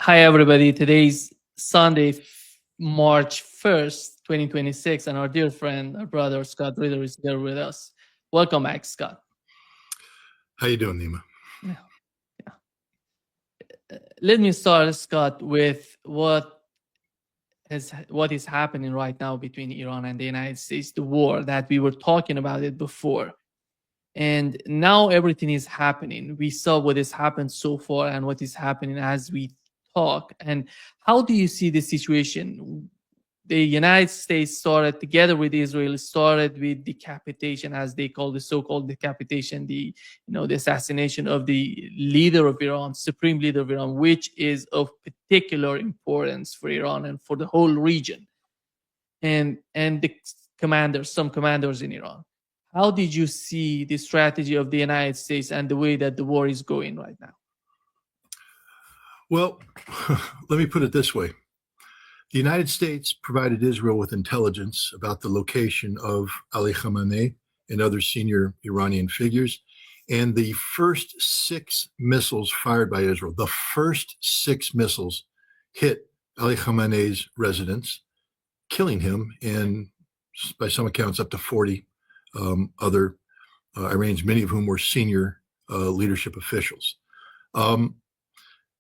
Hi, everybody. Today's Sunday, March 1st, 2026, and our dear friend, our brother, Scott Ritter, is here with us. Welcome back, Scott. How you doing, Nima? Yeah. Let me start, Scott, with what is happening right now between Iran and the United States, the war that we were talking about it before. And now everything is happening. We saw what has happened so far and what is happening as we talk. And how do you see the situation? The United States started together with Israel, started with decapitation, as they call the so-called decapitation, the assassination of the leader of Iran, supreme leader of Iran, which is of particular importance for Iran and for the whole region. And some commanders in Iran. How did you see the strategy of the United States and the way that the war is going right now? Well, let me put it this way. The United States provided Israel with intelligence about the location of Ali Khamenei and other senior Iranian figures. And the first 6 missiles fired by Israel, the first 6 missiles hit Ali Khamenei's residence, killing him and, by some accounts, up to 40 other Iranians, many of whom were senior leadership officials.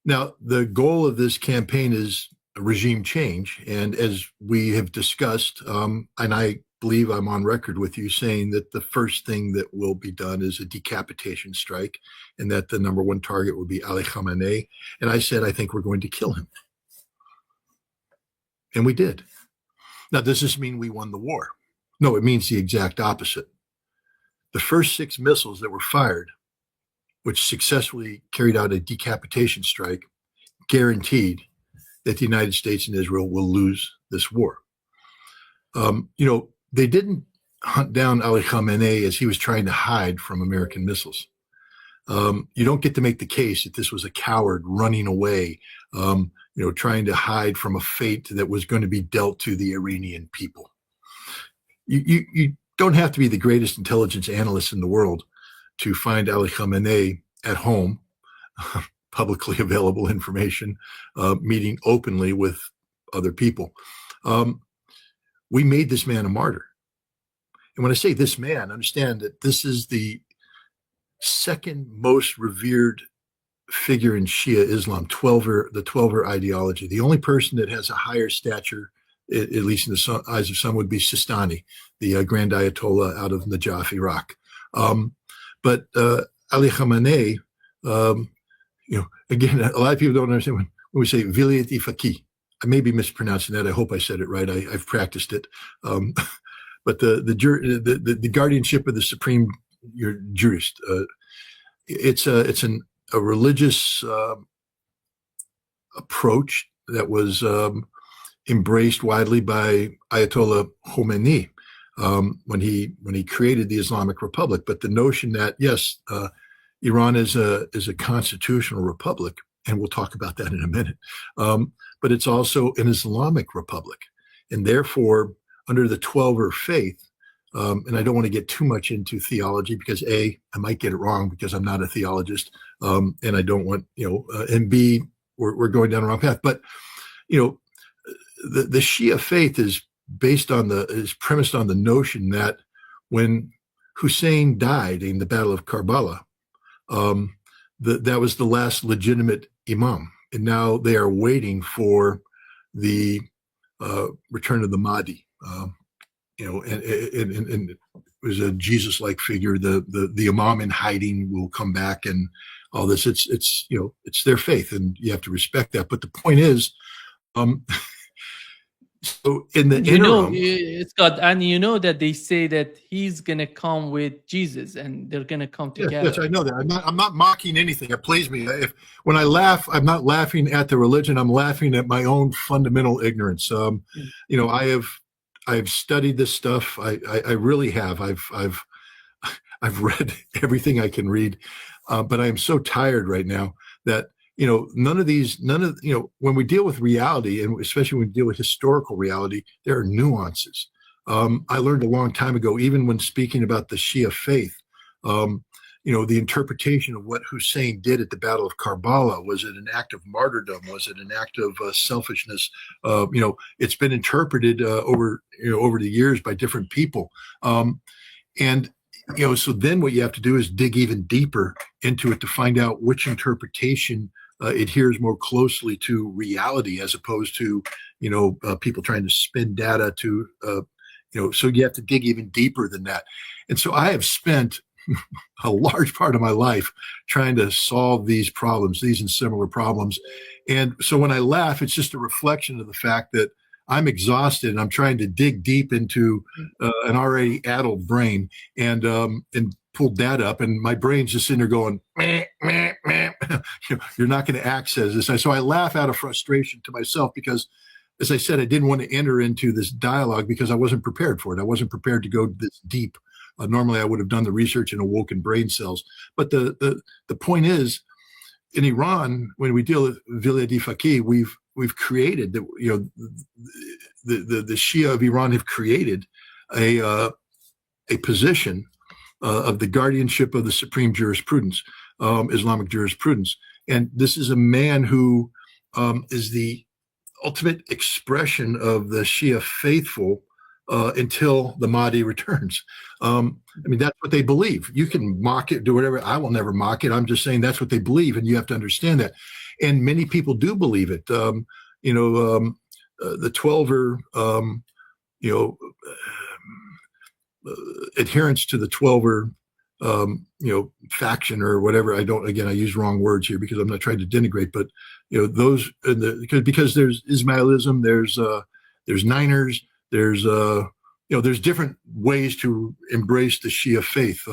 Now, the goal of this campaign is a regime change. And as we have discussed, and I believe I'm on record with you saying that the first thing that will be done is a decapitation strike, and that the number one target will be Ali Khamenei. And I said, I think we're going to kill him. And we did. Now, does this mean we won the war? No, it means the exact opposite. The first 6 missiles that were fired, which successfully carried out a decapitation strike, guaranteed that the United States and Israel will lose this war. They didn't hunt down Ali Khamenei as he was trying to hide from American missiles. You don't get to make the case that this was a coward running away, trying to hide from a fate that was going to be dealt to the Iranian people. You don't have to be the greatest intelligence analyst in the world to find Ali Khamenei at home, publicly available information, meeting openly with other people. We made this man a martyr. And when I say this man, understand that this is the second most revered figure in Shia Islam, the Twelver ideology. The only person that has a higher stature, at least in the eyes of some, would be Sistani, the Grand Ayatollah out of Najaf, Iraq. But Ali Khamenei, again, a lot of people don't understand when we say Vilayat Faqih. I may be mispronouncing that. I hope I said it right. I've practiced it. But the guardianship of the supreme jurist, it's a religious approach that was embraced widely by Ayatollah Khomeini when he created the Islamic Republic. But the notion that, yes, Iran is a constitutional republic, and we'll talk about that in a minute, but it's also an Islamic republic. And therefore, under the Twelver faith, and I don't want to get too much into theology because A, I might get it wrong because I'm not a theologist, and I don't want, and B, we're going down the wrong path. But, the Shia faith is premised on the notion that when Hussein died in the Battle of Karbala, that was the last legitimate imam. And now they are waiting for the return of the Mahdi. And it was a Jesus-like figure. The imam in hiding will come back, and all this. It's their faith, and you have to respect that. But the point is, so in the interim, Scott, and that they say that he's gonna come with Jesus, and they're gonna come together. Yes, I know that. I'm not mocking anything. It plays me. When I laugh, I'm not laughing at the religion. I'm laughing at my own fundamental ignorance. I've studied this stuff. I really have. I've read everything I can read, but I am so tired right now that when we deal with reality, and especially when we deal with historical reality, there are nuances. I learned a long time ago, even when speaking about the Shia faith, the interpretation of what Hussein did at the Battle of Karbala. Was it an act of martyrdom? Was it an act of selfishness? It's been interpreted over the years by different people. And so then what you have to do is dig even deeper into it to find out which interpretation adheres more closely to reality, as opposed to, people trying to spin data to, so you have to dig even deeper than that. And so I have spent a large part of my life trying to solve these problems, these and similar problems. And so when I laugh, it's just a reflection of the fact that I'm exhausted and I'm trying to dig deep into an already addled brain and pull data up, and my brain's just in there going, meh, meh, meh. You're not going to access this. So I laugh out of frustration to myself because, as I said, I didn't want to enter into this dialogue because I wasn't prepared for it. I wasn't prepared to go this deep. Normally, I would have done the research in awoken brain cells. But the point is, in Iran, when we deal with Vilayat Faqih, we've created the Shia of Iran have created a position of the guardianship of the supreme jurisprudence, Islamic jurisprudence, and this is a man who is the ultimate expression of the Shia faithful until the Mahdi returns. That's what they believe. You can mock it, do whatever. I will never mock it. I'm just saying that's what they believe, and you have to understand that. And many people do believe it. The Twelver, adherence to the Twelver, faction or whatever. I use wrong words here because I'm not trying to denigrate, but those because there's Ismailism, there's Niners, there's different ways to embrace the Shia faith,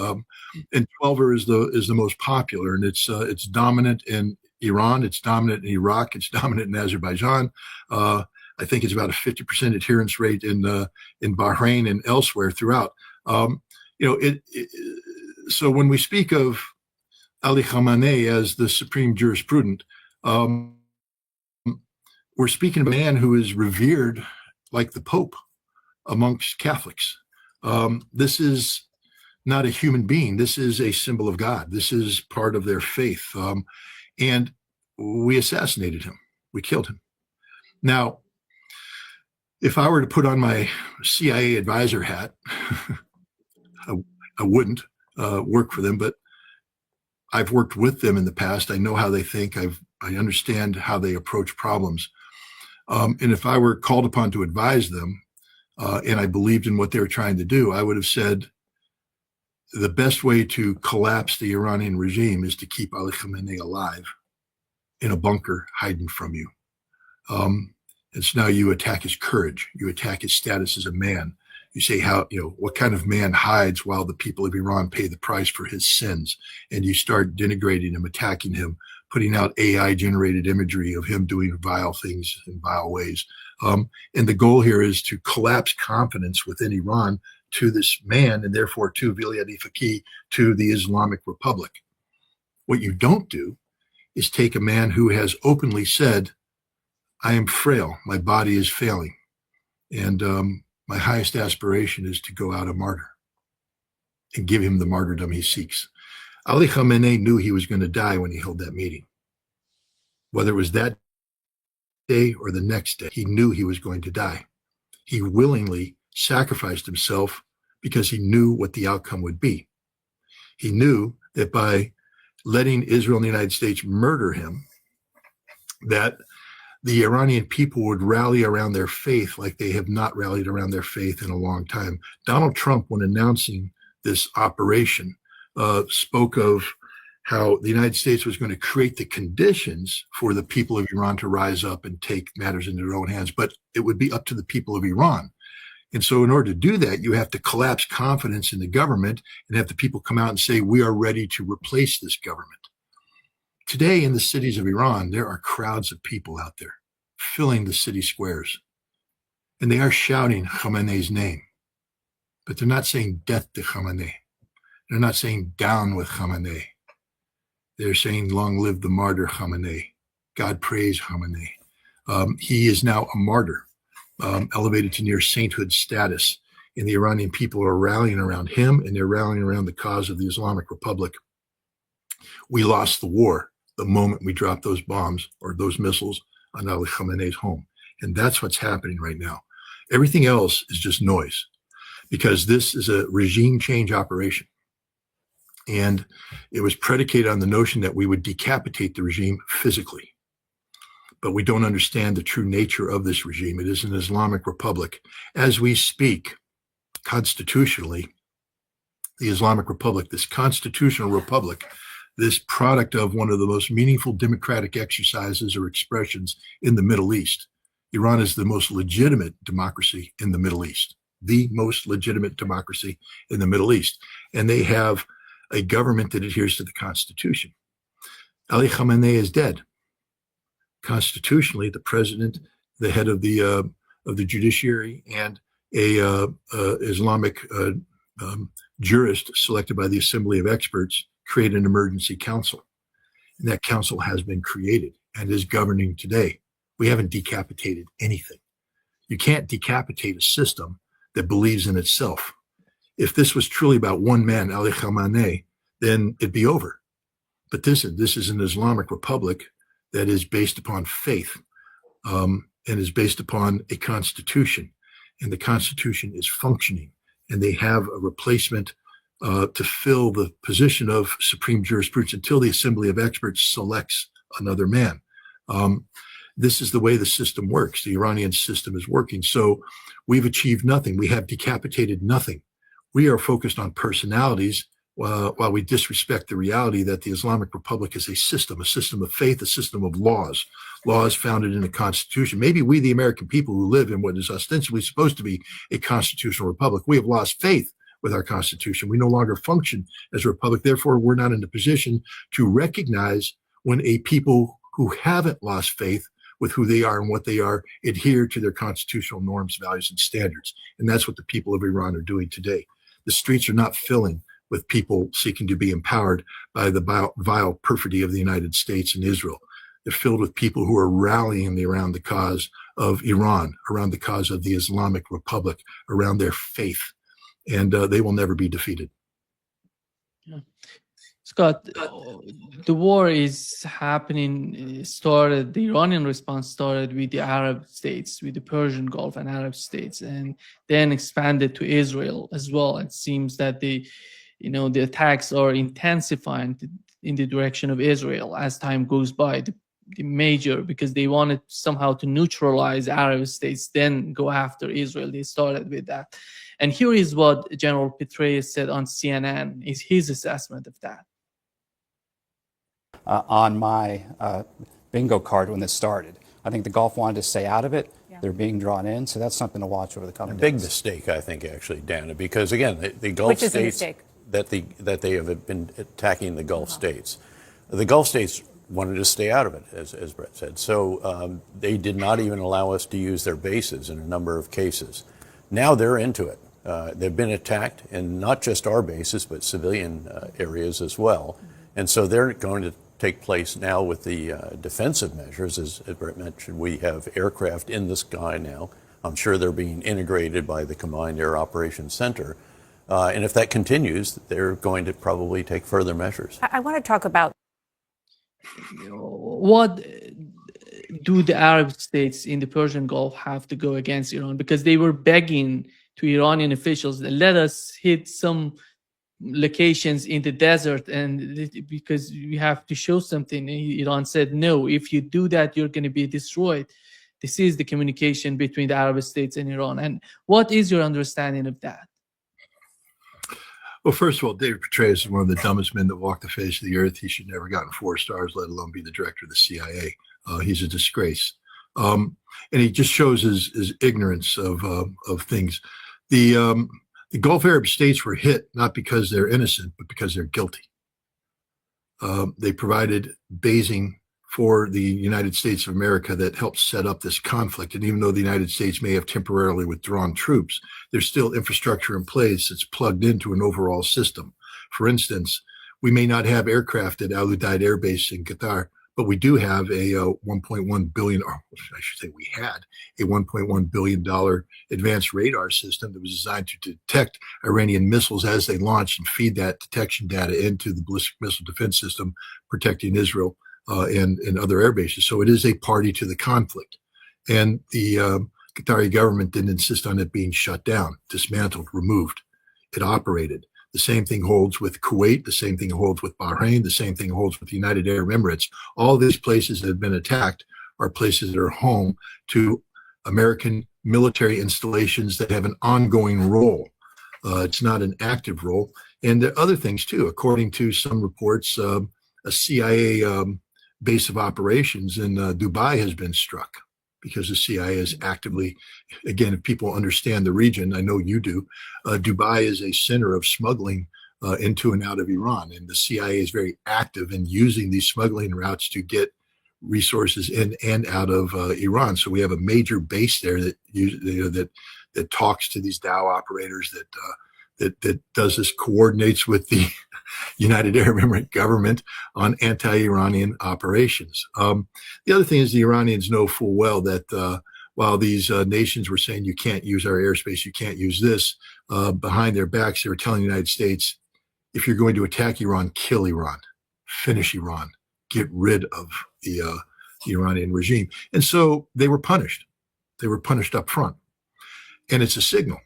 and Twelver is the most popular, and it's dominant in Iran, it's dominant in Iraq, it's dominant in Azerbaijan. I think it's about a 50% adherence rate in Bahrain and elsewhere throughout. So when we speak of Ali Khamenei as the supreme jurisprudent, we're speaking of a man who is revered like the Pope amongst Catholics. This is not a human being. This is a symbol of God. This is part of their faith. And we assassinated him. We killed him. Now, if I were to put on my CIA advisor hat, I wouldn't work for them, but I've worked with them in the past. I know how they think. I understand how they approach problems. And if I were called upon to advise them, and I believed in what they were trying to do, I would have said the best way to collapse the Iranian regime is to keep Ali Khamenei alive in a bunker hiding from you. And so now you attack his courage. You attack his status as a man. You say what kind of man hides while the people of Iran pay the price for his sins? And you start denigrating him, attacking him, putting out AI generated imagery of him doing vile things in vile ways. And the goal here is to collapse confidence within Iran to this man, and therefore to Vilayat Faqih, to the Islamic Republic. What you don't do is take a man who has openly said, I am frail, my body is failing, and my highest aspiration is to go out a martyr and give him the martyrdom he seeks. Ali Khamenei knew he was going to die when he held that meeting. Whether it was that day or the next day, he knew he was going to die. He willingly sacrificed himself because he knew what the outcome would be. He knew that by letting Israel and the United States murder him, that the Iranian people would rally around their faith like they have not rallied around their faith in a long time. Donald Trump, when announcing this operation, spoke of how the United States was going to create the conditions for the people of Iran to rise up and take matters into their own hands, but it would be up to the people of Iran. And so in order to do that, you have to collapse confidence in the government and have the people come out and say, we are ready to replace this government. Today in the cities of Iran, there are crowds of people out there filling the city squares, and they are shouting Khamenei's name, but they're not saying death to Khamenei. They're not saying down with Khamenei. They're saying long live the martyr Khamenei. God praise Khamenei. He is now a martyr, elevated to near sainthood status, and the Iranian people are rallying around him, and they're rallying around the cause of the Islamic Republic. We lost the war the moment we dropped those bombs or those missiles on Ali Khamenei's home. And that's what's happening right now. Everything else is just noise, because this is a regime change operation. And it was predicated on the notion that we would decapitate the regime physically. But we don't understand the true nature of this regime. It is an Islamic republic. As we speak, constitutionally, the Islamic Republic, this constitutional republic, this product of one of the most meaningful democratic exercises or expressions in the Middle East. Iran is the most legitimate democracy in the Middle East, the most legitimate democracy in the Middle East. And they have a government that adheres to the Constitution. Ali Khamenei is dead. Constitutionally, the president, the head of the judiciary, and a Islamic jurist selected by the Assembly of Experts create an emergency council. And that council has been created and is governing today. We haven't decapitated anything. You can't decapitate a system that believes in itself. If this was truly about one man, Ali Khamenei, then it'd be over. But this is an Islamic republic that is based upon faith and is based upon a constitution. And the constitution is functioning. And they have a replacement to fill the position of supreme jurisprudence until the Assembly of Experts selects another man. This is the way the system works. The Iranian system is working. So we've achieved nothing. We have decapitated nothing. We are focused on personalities while we disrespect the reality that the Islamic Republic is a system of faith, a system of laws founded in the Constitution. Maybe we, the American people who live in what is ostensibly supposed to be a constitutional republic, we have lost faith with our Constitution. We no longer function as a republic. Therefore, we're not in a position to recognize when a people who haven't lost faith with who they are and what they are adhere to their constitutional norms, values, and standards. And that's what the people of Iran are doing today. The streets are not filling with people seeking to be empowered by the vile perfidy of the United States and Israel. They're filled with people who are rallying around the cause of Iran, around the cause of the Islamic Republic, around their faith. And they will never be defeated. Yeah. Scott, the war is happening, the Iranian response started with the Arab states, with the Persian Gulf and Arab states, and then expanded to Israel as well. It seems that the attacks are intensifying in the direction of Israel as time goes by. The major, because they wanted somehow to neutralize Arab states, then go after Israel. They started with that. And here is what General Petraeus said on CNN, is his assessment of that. On my bingo card when this started, I think the Gulf wanted to stay out of it. Yeah. They're being drawn in, so that's something to watch over the coming days. Big mistake, I think, actually, Dana, because again, the Gulf states that they have been attacking the Gulf states. The Gulf states wanted to stay out of it, as Brett said. So they did not even allow us to use their bases in a number of cases. Now they're into it. They've been attacked, and not just our bases, but civilian areas as well. And so they're going to take place now with the defensive measures. As Brett mentioned, we have aircraft in the sky now. I'm sure they're being integrated by the Combined Air Operations Center. And if that continues, they're going to probably take further measures. I want to talk about what do the Arab states in the Persian Gulf have to go against Iran? Because they were begging to Iranian officials, let us hit some locations in the desert, and because we have to show something. Iran said, no, if you do that, you're going to be destroyed. This is the communication between the Arab states and Iran. And what is your understanding of that? Well, first of all, David Petraeus is one of the dumbest men that walked the face of the earth. He should never have gotten 4 stars, let alone be the director of the CIA. He's a disgrace. And he just shows his ignorance of things. The Gulf Arab states were hit not because they're innocent, but because they're guilty. They provided basing for the United States of America that helped set up this conflict. And even though the United States may have temporarily withdrawn troops, there's still infrastructure in place that's plugged into an overall system. For instance, we may not have aircraft at Al Udeid Air Base in Qatar, But we do have a 1.1 billion, or I should say we had a $1.1 billion advanced radar system that was designed to detect Iranian missiles as they launch and feed that detection data into the ballistic missile defense system, protecting Israel and other air bases. So it is a party to the conflict. And the Qatari government didn't insist on it being shut down, dismantled, removed. It operated. The same thing holds with Kuwait. The same thing holds with Bahrain. The same thing holds with the United Arab Emirates. All these places that have been attacked are places that are home to American military installations that have an ongoing role. It's not an active role. And there are other things too. According to some reports, a CIA base of operations in Dubai has been struck, because the CIA is actively, again, if people understand the region, I know you do, Dubai is a center of smuggling into and out of Iran. And the CIA is very active in using these smuggling routes to get resources in and out of Iran. So we have a major base there that talks to these Dow operators, that does this, coordinates with the United Arab Emirates government on anti-Iranian operations. The other thing is the Iranians know full well that while these nations were saying you can't use our airspace, you can't use this, behind their backs, they were telling the United States, if you're going to attack Iran, kill Iran, finish Iran, get rid of the Iranian regime. And so they were punished. They were punished up front. And it's a signal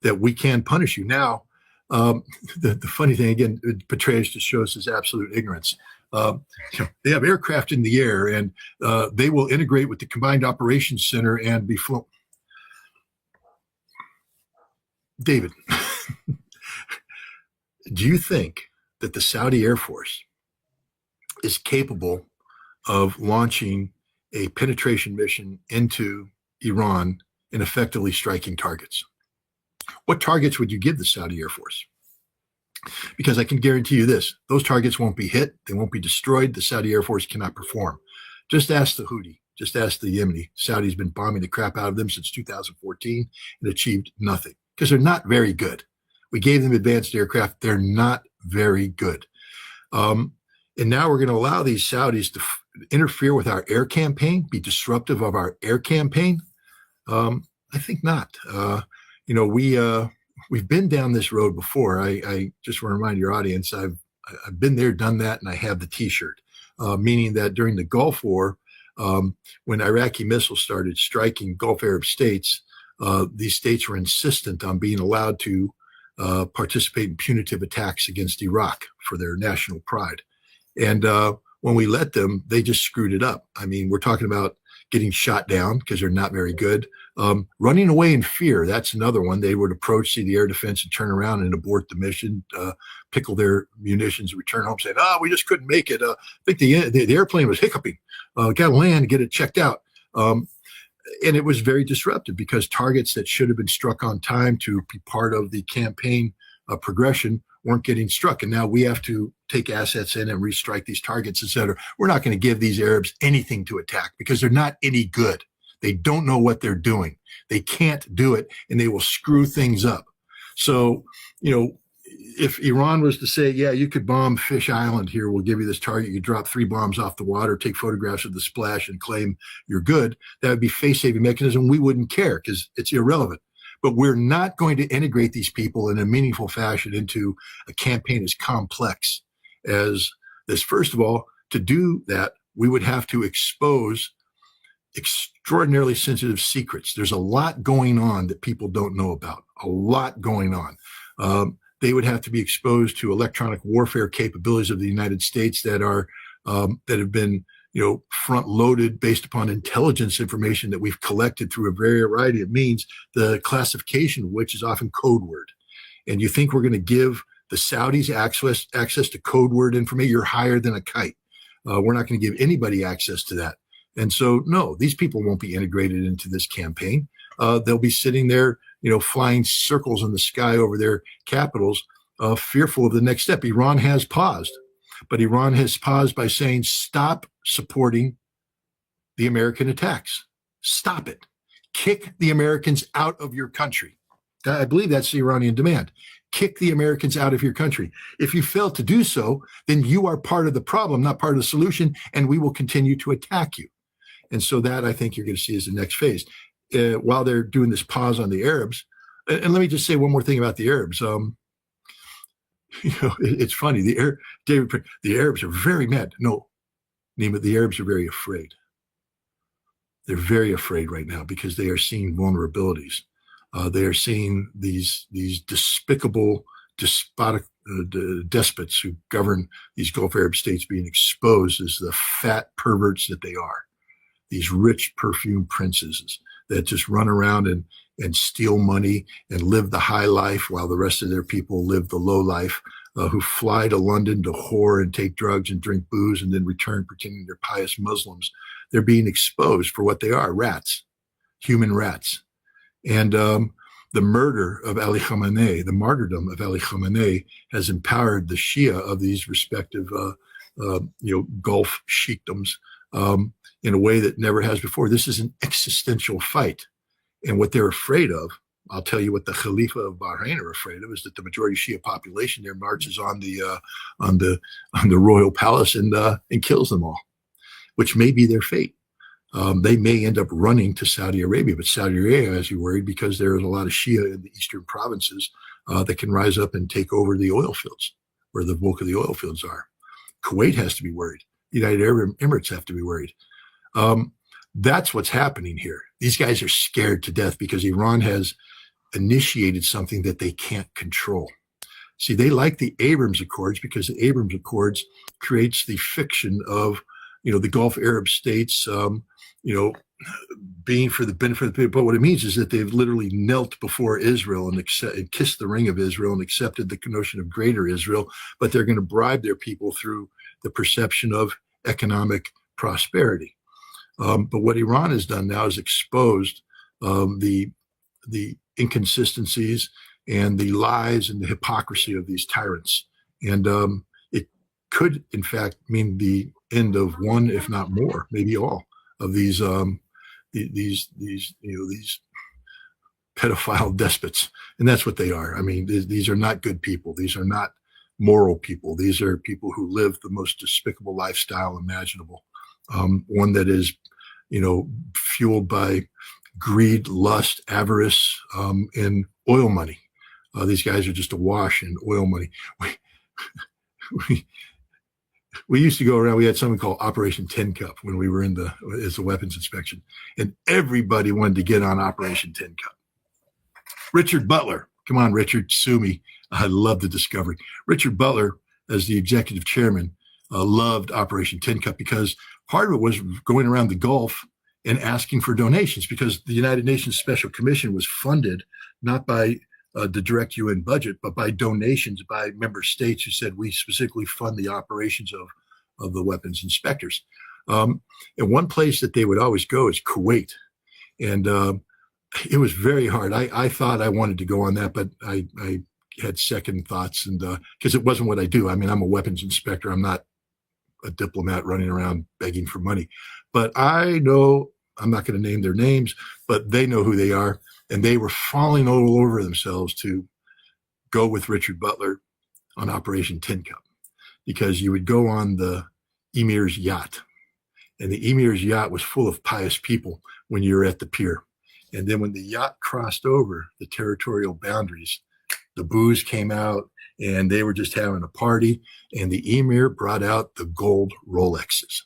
that we can punish you. Now, the funny thing, again, Petraeus just shows his absolute ignorance. They have aircraft in the air, and they will integrate with the Combined Operations Center and be flown. David, do you think that the Saudi Air Force is capable of launching a penetration mission into Iran and effectively striking targets? What targets would you give the Saudi Air Force? Because I can guarantee you this, those targets won't be hit, they won't be destroyed, the Saudi Air Force cannot perform. Just ask the Houthi, just ask the Yemeni. Saudi's been bombing the crap out of them since 2014 and achieved nothing, because they're not very good. We gave them advanced aircraft, they're not very good. And now we're going to allow these Saudis to interfere with our air campaign, be disruptive of our air campaign? I think not. We've been down this road before. I just want to remind your audience, I've been there, done that, and I have the T-shirt, meaning that during the Gulf War, when Iraqi missiles started striking Gulf Arab states, these states were insistent on being allowed to participate in punitive attacks against Iraq for their national pride. And when we let them, they just screwed it up. I mean, we're talking about getting shot down because they're not very good. Running away in fear, that's another one. They would approach, see the air defense, and turn around and abort the mission, pickle their munitions, return home, saying, we just couldn't make it. I think the airplane was hiccuping. Got to land, get it checked out. And it was very disruptive because targets that should have been struck on time to be part of the campaign progression weren't getting struck. And now we have to take assets in and restrike these targets, et cetera. We're not going to give these Arabs anything to attack because they're not any good. They don't know what they're doing. They can't do it, and they will screw things up. So, if Iran was to say, yeah, you could bomb Fish Island here, we'll give you this target, you drop 3 bombs off the water, take photographs of the splash and claim you're good, that would be face-saving mechanism. We wouldn't care because it's irrelevant. But we're not going to integrate these people in a meaningful fashion into a campaign as complex as this. First of all, to do that, we would have to expose extraordinarily sensitive secrets. There's a lot going on that people don't know about, a lot going on. They would have to be exposed to electronic warfare capabilities of the United States that have been front loaded based upon intelligence information that we've collected through a variety of means, the classification of which is often code word. And you think we're going to give the Saudis access to code word information? You're higher than a kite. We're not going to give anybody access to that. And so, no, these people won't be integrated into this campaign. They'll be sitting there, flying circles in the sky over their capitals, fearful of the next step. Iran has paused. But Iran has paused by saying, stop supporting the American attacks. Stop it. Kick the Americans out of your country. I believe that's the Iranian demand. kick the Americans out of your country. If you fail to do so, then you are part of the problem, not part of the solution, and we will continue to attack you. And so that, I think, you're going to see as the next phase. While they're doing this pause on the Arabs, and let me just say one more thing about the Arabs. It's funny. The Arabs are very mad. No, Nima, the Arabs are very afraid. They're very afraid right now because they are seeing vulnerabilities. They are seeing these despicable, despotic despots who govern these Gulf Arab states being exposed as the fat perverts that they are. These rich perfume princesses that just run around and steal money and live the high life while the rest of their people live the low life, who fly to London to whore and take drugs and drink booze and then return pretending they're pious Muslims. They're being exposed for what they are, rats, human rats. And the murder of Ali Khamenei, the martyrdom of Ali Khamenei, has empowered the Shia of these respective Gulf sheikdoms in a way that never has before. This is an existential fight. And what they're afraid of, I'll tell you what the Khalifa of Bahrain are afraid of, is that the majority Shia population there marches on the royal palace and kills them all, which may be their fate. They may end up running to Saudi Arabia, but Saudi Arabia has you worried because there is a lot of Shia in the eastern provinces that can rise up and take over the oil fields, where the bulk of the oil fields are. Kuwait has to be worried. The United Arab Emirates have to be worried. That's what's happening here. These guys are scared to death because Iran has initiated something that they can't control. See, they like the Abrams Accords because the Abrams Accords creates the fiction of, the Gulf Arab states, being for the benefit of the people. But what it means is that they've literally knelt before Israel and kissed the ring of Israel and accepted the notion of greater Israel, but they're going to bribe their people through the perception of economic prosperity. But what Iran has done now is exposed the inconsistencies and the lies and the hypocrisy of these tyrants. And it could, in fact, mean the end of one, if not more, maybe all of these pedophile despots. And that's what they are. I mean, these are not good people. These are not moral people. These are people who live the most despicable lifestyle imaginable. One that is, fueled by greed, lust, avarice, and oil money. These guys are just awash in oil money. We used to go around. We had something called Operation 10 Cup when we were as the weapons inspection, and everybody wanted to get on Operation 10 Cup. Richard Butler, come on, Richard, sue me. I love the discovery. Richard Butler, as the executive chairman, loved Operation 10 Cup because part of it was going around the Gulf and asking for donations, because the United Nations Special Commission was funded not by the direct UN budget, but by donations by member states who said we specifically fund the operations of the weapons inspectors. And one place that they would always go is Kuwait. And it was very hard. I thought I wanted to go on that, but I had second thoughts, and because it wasn't what I do. I mean, I'm a weapons inspector. I'm not a diplomat running around begging for money. But I know, I'm not going to name their names, but they know who they are. And they were falling all over themselves to go with Richard Butler on Operation 10 Cup, because you would go on the Emir's yacht, and the Emir's yacht was full of pious people when you were at the pier. And then when the yacht crossed over the territorial boundaries, the booze came out and they were just having a party. And the Emir brought out the gold Rolexes.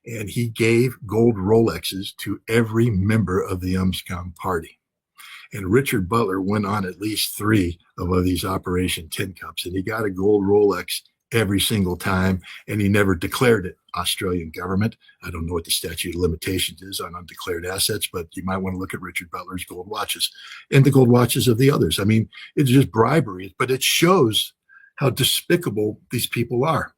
And he gave gold Rolexes to every member of the UMSCOM party. And Richard Butler went on at least 3 of these Operation 10 Cups, and he got a gold Rolex every single time, and he never declared it. Australian government, I don't know what the statute of limitations is on undeclared assets, but you might want to look at Richard Butler's gold watches and the gold watches of the others. I mean, it's just bribery, but it shows how despicable these people are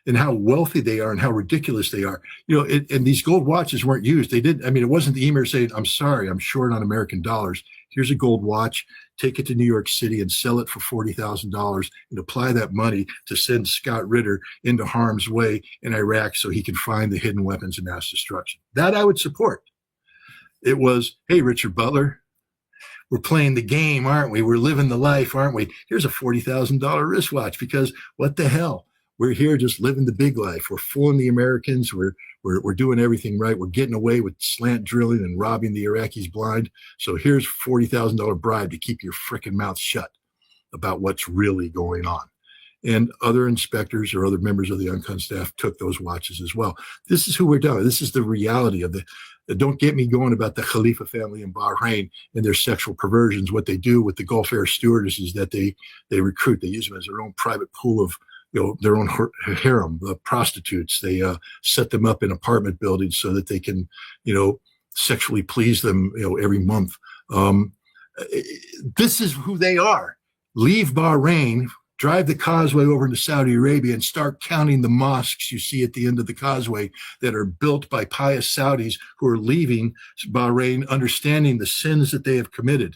and how wealthy they are and how ridiculous they are. And these gold watches weren't used. They didn't. I mean, it wasn't the Emir saying, I'm sorry, I'm short on American dollars. Here's a gold watch. Take it to New York City and sell it for $40,000 and apply that money to send Scott Ritter into harm's way in Iraq so he can find the hidden weapons of mass destruction. That I would support. It was, hey, Richard Butler, we're playing the game, aren't we? We're living the life, aren't we? Here's a $40,000 wristwatch because what the hell? We're here just living the big life. We're fooling the Americans. We're doing everything right. We're getting away with slant drilling and robbing the Iraqis blind. So here's $40,000 bribe to keep your frickin' mouth shut about what's really going on. And other inspectors or other members of the Uncon staff took those watches as well. This is who we're doing. This is the reality of don't get me going about the Khalifa family in Bahrain and their sexual perversions. What they do with the Gulf Air stewardesses that they recruit. They use them as their own private pool of, their own harem, prostitutes. They set them up in apartment buildings so that they can, sexually please them, every month. This is who they are. Leave Bahrain, drive the causeway over into Saudi Arabia and start counting the mosques you see at the end of the causeway that are built by pious Saudis who are leaving Bahrain, understanding the sins that they have committed.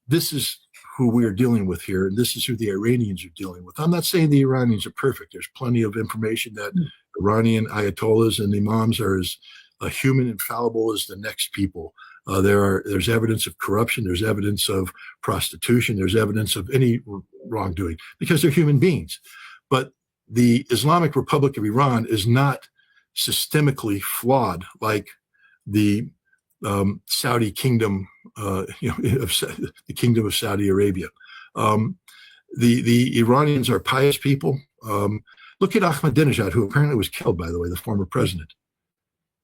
This is who we are dealing with here, and this is who the Iranians are dealing with. I'm not saying the Iranians are perfect. There's plenty of information that Iranian ayatollahs and imams are as human and fallible as the next people. There's evidence of corruption. There's evidence of prostitution. There's evidence of any wrongdoing because they're human beings. But the Islamic Republic of Iran is not systemically flawed like the Saudi kingdom, the kingdom of Saudi Arabia. The Iranians are pious people. Look at Ahmadinejad, who apparently was killed, by the way, the former president.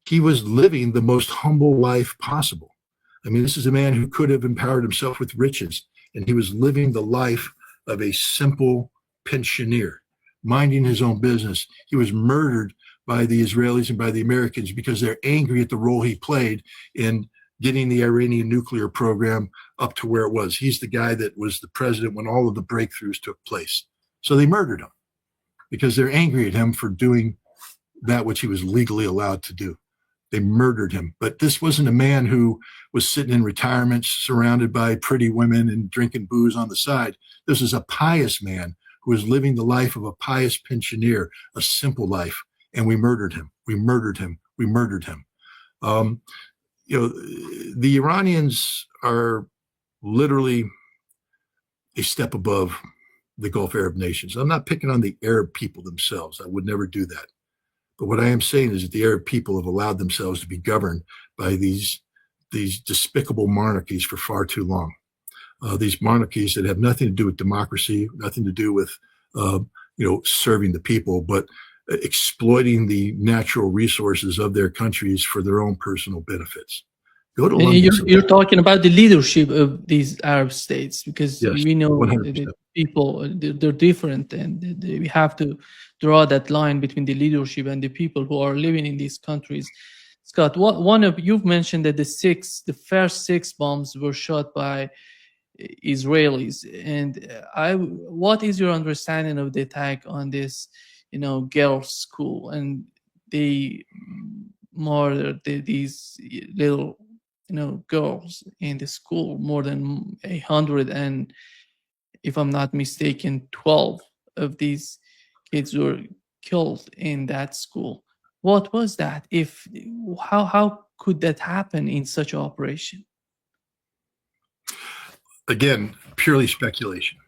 He was living the most humble life possible. I mean, this is a man who could have empowered himself with riches, and he was living the life of a simple pensioner, minding his own business. He was murdered by the Israelis and by the Americans because they're angry at the role he played in getting the Iranian nuclear program up to where it was. He's the guy that was the president when all of the breakthroughs took place. So they murdered him because they're angry at him for doing that which he was legally allowed to do. They murdered him. But this wasn't a man who was sitting in retirement surrounded by pretty women and drinking booze on the side. This is a pious man who was living the life of a pious pensioner, a simple life. And we murdered him. We murdered him. We murdered him. The Iranians are literally a step above the Gulf Arab nations. I'm not picking on the Arab people themselves. I would never do that. But what I am saying is that the Arab people have allowed themselves to be governed by these despicable monarchies for far too long. These monarchies that have nothing to do with democracy, nothing to do with serving the people, but exploiting the natural resources of their countries for their own personal benefits. Go to London. You're talking about the leadership of these Arab states because yes, we know 100%. the people, they're different, and we have to draw that line between the leadership and the people who are living in these countries. Scott, you've mentioned that the first 6 bombs were shot by Israelis, and what is your understanding of the attack on this, girls' school, and they murdered these little, girls in the school, more than 100, and if I'm not mistaken, 12 of these kids were killed in that school. What was that? How could that happen in such an operation? Again, purely speculation,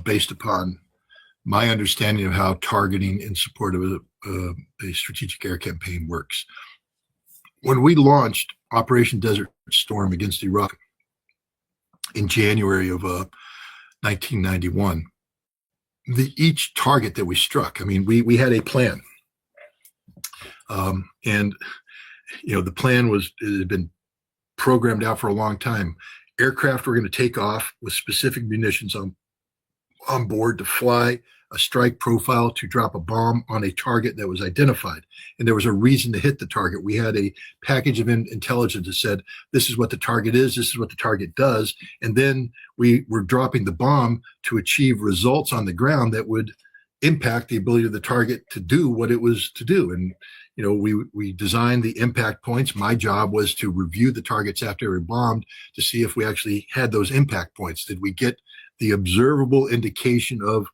based upon my understanding of how targeting in support of a strategic air campaign works. When we launched Operation Desert Storm against Iraq in January of 1991, each target that we struck, I mean, we had a plan. And the plan had been programmed out for a long time. Aircraft were going to take off with specific munitions on board to fly a strike profile to drop a bomb on a target that was identified. And there was a reason to hit the target. We had a package of intelligence that said, this is what the target is, this is what the target does. And then we were dropping the bomb to achieve results on the ground that would impact the ability of the target to do what it was to do. And we designed the impact points. My job was to review the targets after they were bombed to see if we actually had those impact points. Did we get the observable indication of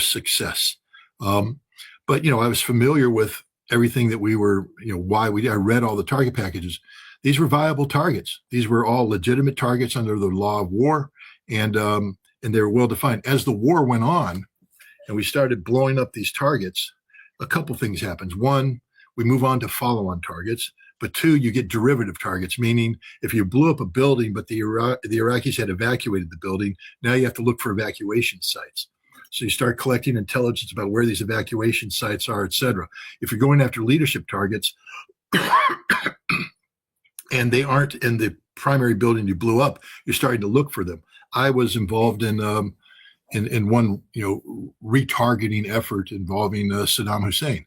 success? But I was familiar with everything that we were, I read all the target packages. these were viable targets. These were all legitimate targets under the law of war, and they were well defined. As the war went on, and we started blowing up these targets, a couple things happens. One, we move on to follow-on targets. But two, you get derivative targets, meaning if you blew up a building, but the Iraqis had evacuated the building, now you have to look for evacuation sites. So you start collecting intelligence about where these evacuation sites are, et cetera. If you're going after leadership targets and they aren't in the primary building you blew up, you're starting to look for them. I was involved in one, retargeting effort involving Saddam Hussein.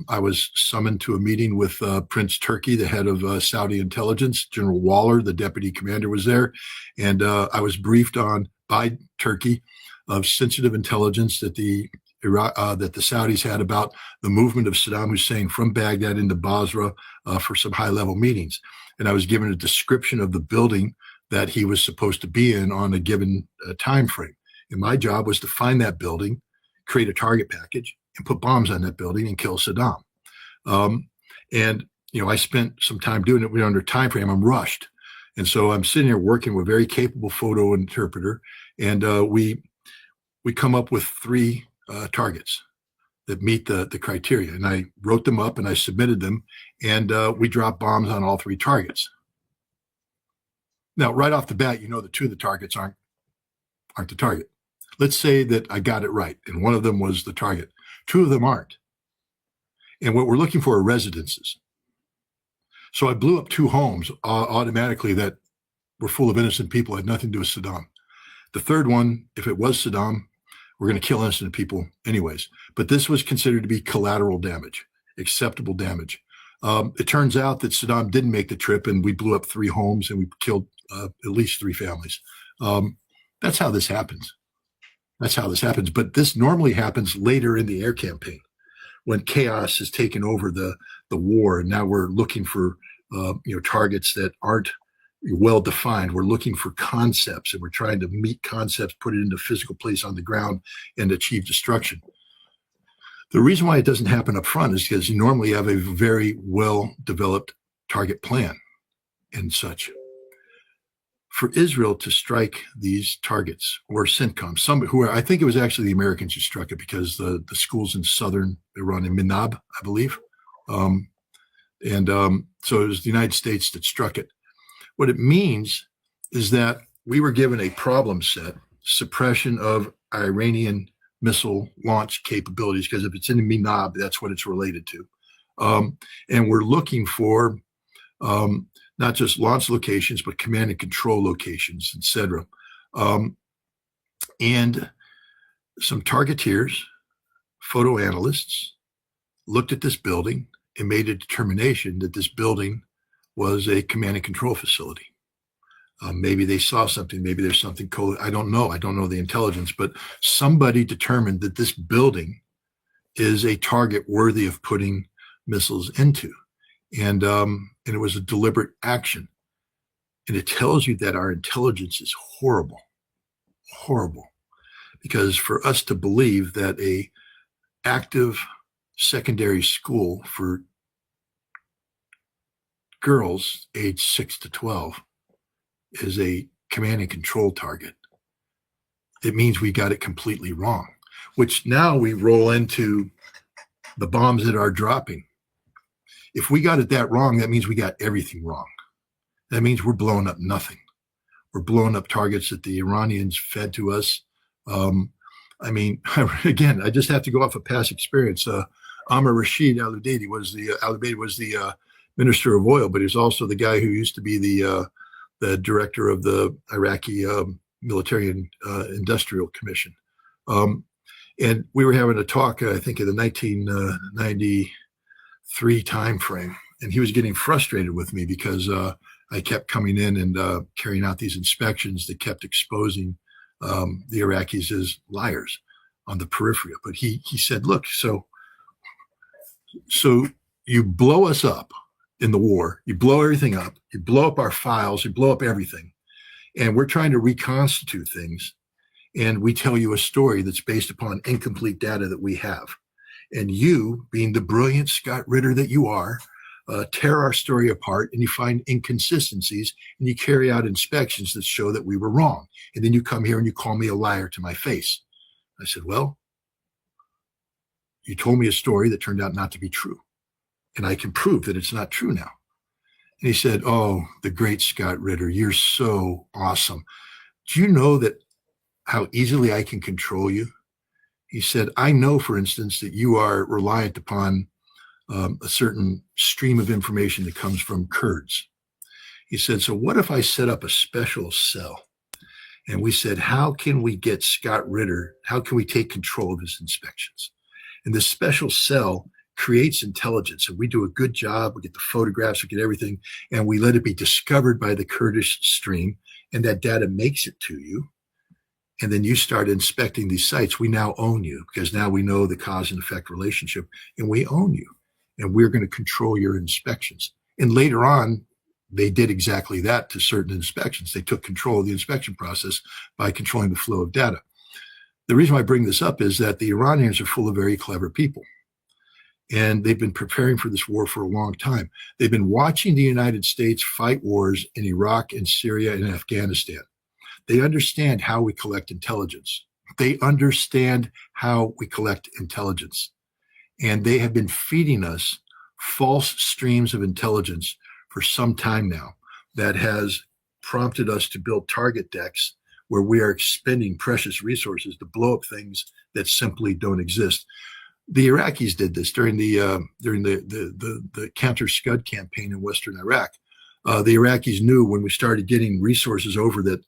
I was summoned to a meeting with Prince Turki, the head of Saudi intelligence. General Waller, the deputy commander, was there, and I was briefed on by Turkey of sensitive intelligence that the Saudis had about the movement of Saddam Hussein from Baghdad into Basra for some high-level meetings. And I was given a description of the building that he was supposed to be in on a given time frame. And my job was to find that building, create a target package, and put bombs on that building and kill Saddam. I spent some time doing it. We're under time frame. I'm rushed. And so I'm sitting here working with a very capable photo interpreter. And we come up with 3 targets that meet the criteria. And I wrote them up and I submitted them. And we dropped bombs on all 3 targets. Now, right off the bat, the 2 of the targets aren't the target. Let's say that I got it right, and one of them was the target. 2 of them aren't. And what we're looking for are residences. So I blew up 2 homes automatically that were full of innocent people, had nothing to do with Saddam. The third one, if it was Saddam, we're going to kill innocent people anyways. But this was considered to be collateral damage, acceptable damage. It turns out that Saddam didn't make the trip, and we blew up 3 homes, and we killed at least 3 families. That's how this happens. But this normally happens later in the air campaign when chaos has taken over the war. And now we're looking for, targets that aren't well defined. We're looking for concepts, and we're trying to meet concepts, put it into physical place on the ground, and achieve destruction. The reason why it doesn't happen up front is because you normally have a very well developed target plan and such. For Israel to strike these targets, or CENTCOM, I think it was actually the Americans who struck it, because the schools in southern Iran, in Minab, I believe. So it was the United States that struck it. What it means is that we were given a problem set, suppression of Iranian missile launch capabilities, because if it's in Minab, that's what it's related to. And we're looking for not just launch locations, but command and control locations, et cetera. And some targeteers, photo analysts, looked at this building and made a determination that this building was a command and control facility. Maybe they saw something, maybe there's something cool. I don't know the intelligence, but somebody determined that this building is a target worthy of putting missiles into. And it was a deliberate action. And it tells you that our intelligence is horrible, because for us to believe that a active secondary school for girls aged 6 to 12 is a command and control target, it means we got it completely wrong, which now we roll into the bombs that are dropping. If we got it that wrong, that means we got everything wrong. That means we're blowing up nothing. We're blowing up targets that the Iranians fed to us. Again, I just have to go off of past experience. Amr Rashid al-Ubaidi was the minister of oil, but he was also the guy who used to be the director of the Iraqi Military and Industrial Commission. And we were having a talk, I think, in the 1993 timeframe, and he was getting frustrated with me because I kept coming in and carrying out these inspections that kept exposing the Iraqis as liars on the periphery. But he said, look, so you blow us up in the war, you blow everything up, you blow up our files, you blow up everything, and we're trying to reconstitute things, and we tell you a story that's based upon incomplete data that we have. And you, being the brilliant Scott Ritter that you are, tear our story apart, and you find inconsistencies, and you carry out inspections that show that we were wrong. And then you come here and you call me a liar to my face. I said, well, you told me a story that turned out not to be true, and I can prove that it's not true now. And he said, oh, the great Scott Ritter, you're so awesome. Do you know that how easily I can control you? He said, I know, for instance, that you are reliant upon a certain stream of information that comes from Kurds. He said, so what if I set up a special cell? And we said, how can we get Scott Ritter, how can we take control of his inspections? And this special cell creates intelligence, and we do a good job. We get the photographs, we get everything, and we let it be discovered by the Kurdish stream, and that data makes it to you. And then you start inspecting these sites. We now own you, because now we know the cause and effect relationship, and we own you, and we're going to control your inspections. And later on, they did exactly that to certain inspections. They took control of the inspection process by controlling the flow of data. The reason why I bring this up is that the Iranians are full of very clever people. And they've been preparing for this war for a long time. They've been watching the United States fight wars in Iraq and Syria and Afghanistan. They understand how we collect intelligence. They understand how we collect intelligence. And they have been feeding us false streams of intelligence for some time now that has prompted us to build target decks where we are expending precious resources to blow up things that simply don't exist. The Iraqis did this during the counter Scud campaign in Western Iraq. The Iraqis knew when we started getting resources over that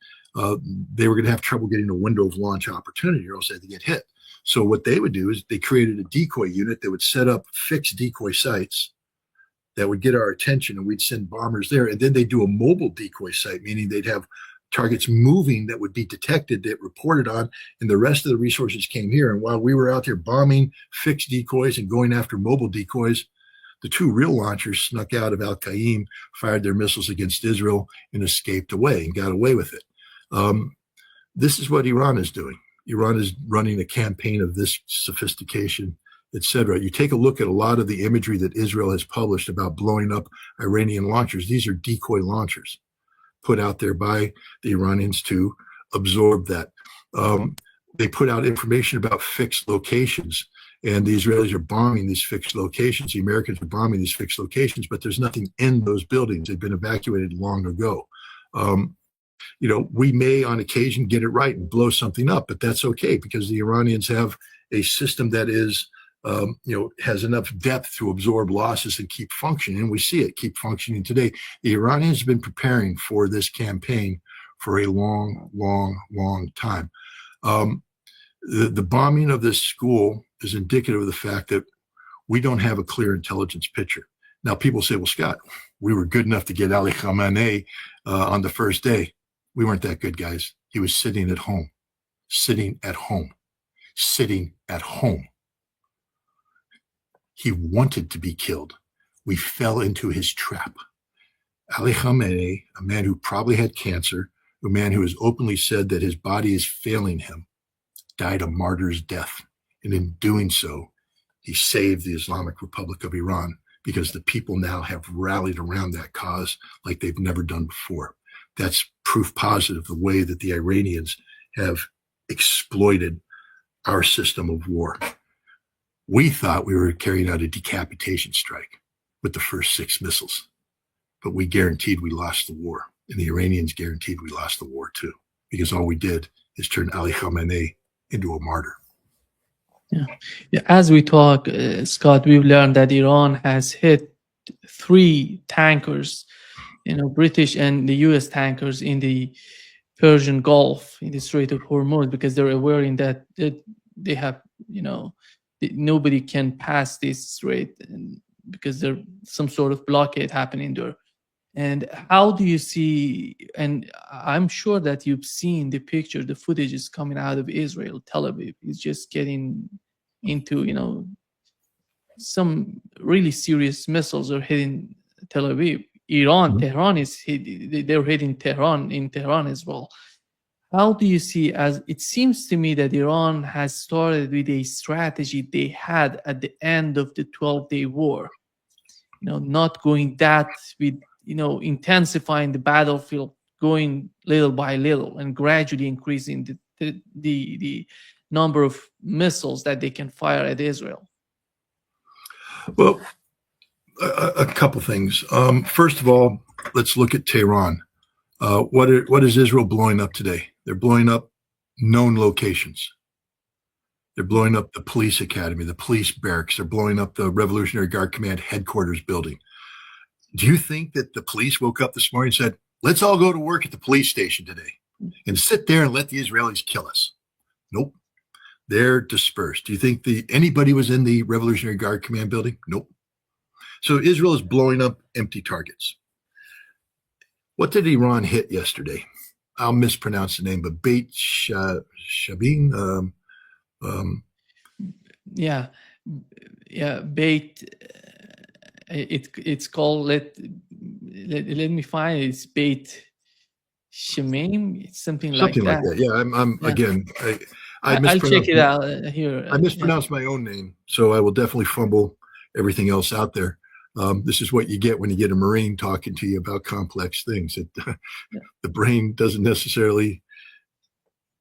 they were going to have trouble getting a window of launch opportunity, or else they had to get hit. So what they would do is they created a decoy unit that would set up fixed decoy sites that would get our attention, and we'd send bombers there. And then they'd do a mobile decoy site, meaning they'd have targets moving that would be detected, that reported on, and the rest of the resources came here. And while we were out there bombing fixed decoys and going after mobile decoys, the two real launchers snuck out of Al-Qaim, fired their missiles against Israel, and escaped away and got away with it. This is what Iran is doing. Iran is running a campaign of this sophistication, etc. You take a look at a lot of the imagery that Israel has published about blowing up Iranian launchers. These are decoy launchers put out there by the Iranians to absorb that. They put out information about fixed locations, and the Israelis are bombing these fixed locations. The Americans are bombing these fixed locations, but there's nothing in those buildings. They've been evacuated long ago. We may on occasion get it right and blow something up, but that's okay, because the Iranians have a system that is has enough depth to absorb losses and keep functioning. And we see it keep functioning today. The Iranians have been preparing for this campaign for a long, long, long time. The bombing of this school is indicative of the fact that we don't have a clear intelligence picture. Now, people say, well, Scott, we were good enough to get Ali Khamenei on the first day. We weren't that good, guys. He was sitting at home, sitting at home, sitting at home. He wanted to be killed. We fell into his trap. Ali Khamenei, a man who probably had cancer, a man who has openly said that his body is failing him, died a martyr's death. And in doing so, he saved the Islamic Republic of Iran, because the people now have rallied around that cause like they've never done before. That's proof positive the way that the Iranians have exploited our system of war. We thought we were carrying out a decapitation strike with the first 6 missiles, but we guaranteed we lost the war. And the Iranians guaranteed we lost the war too, because all we did is turn Ali Khamenei into a martyr. Yeah. As we talk, Scott, we've learned that Iran has hit 3 tankers, British and the US tankers in the Persian Gulf, in the Strait of Hormuz, because they're aware in that they have, nobody can pass this strait, and because there's some sort of blockade happening there. And how do you see, and I'm sure that you've seen the picture, the footage is coming out of Israel, Tel Aviv is just getting into, some really serious missiles are hitting Tel Aviv. Iran, Tehran they're hitting Tehran as well. How do you see, as it seems to me that Iran has started with a strategy they had at the end of the 12-day war, not going that with, intensifying the battlefield, going little by little and gradually increasing the number of missiles that they can fire at Israel? Well, a couple things. First of all, let's look at Tehran. What is Israel blowing up today? They're blowing up known locations. They're blowing up the police academy, the police barracks. They're blowing up the Revolutionary Guard Command headquarters building. Do you think that the police woke up this morning and said, let's all go to work at the police station today and sit there and let the Israelis kill us? Nope. They're dispersed. Do you think anybody was in the Revolutionary Guard Command building? Nope. So Israel is blowing up empty targets. What did Iran hit yesterday? I'll mispronounce the name, but Beit Shabin. Beit. It's called. Let me find it. It's Beit Shemaim. It's something like that. Yeah, I'm again. I'll check it out here. I mispronounced my own name, so I will definitely fumble everything else out there. This is what you get when you get a Marine talking to you about complex things. The brain doesn't necessarily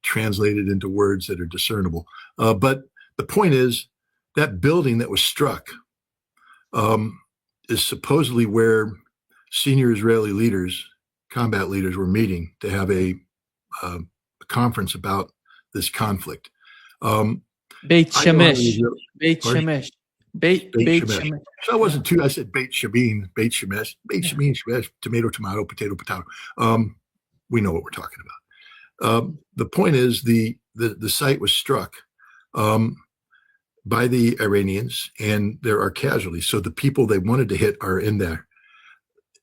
translate it into words that are discernible. But the point is that building that was struck is supposedly where senior Israeli leaders, combat leaders, were meeting to have a conference about this conflict. Beit Shemesh. Beit Shemesh. Beit Shemesh. So I wasn't too. I said Beit Shabin, Beit Shemesh, Beit Shabin, Shemesh, tomato, potato. We know what we're talking about. The point is the site was struck by the Iranians, and there are casualties. So the people they wanted to hit are in there.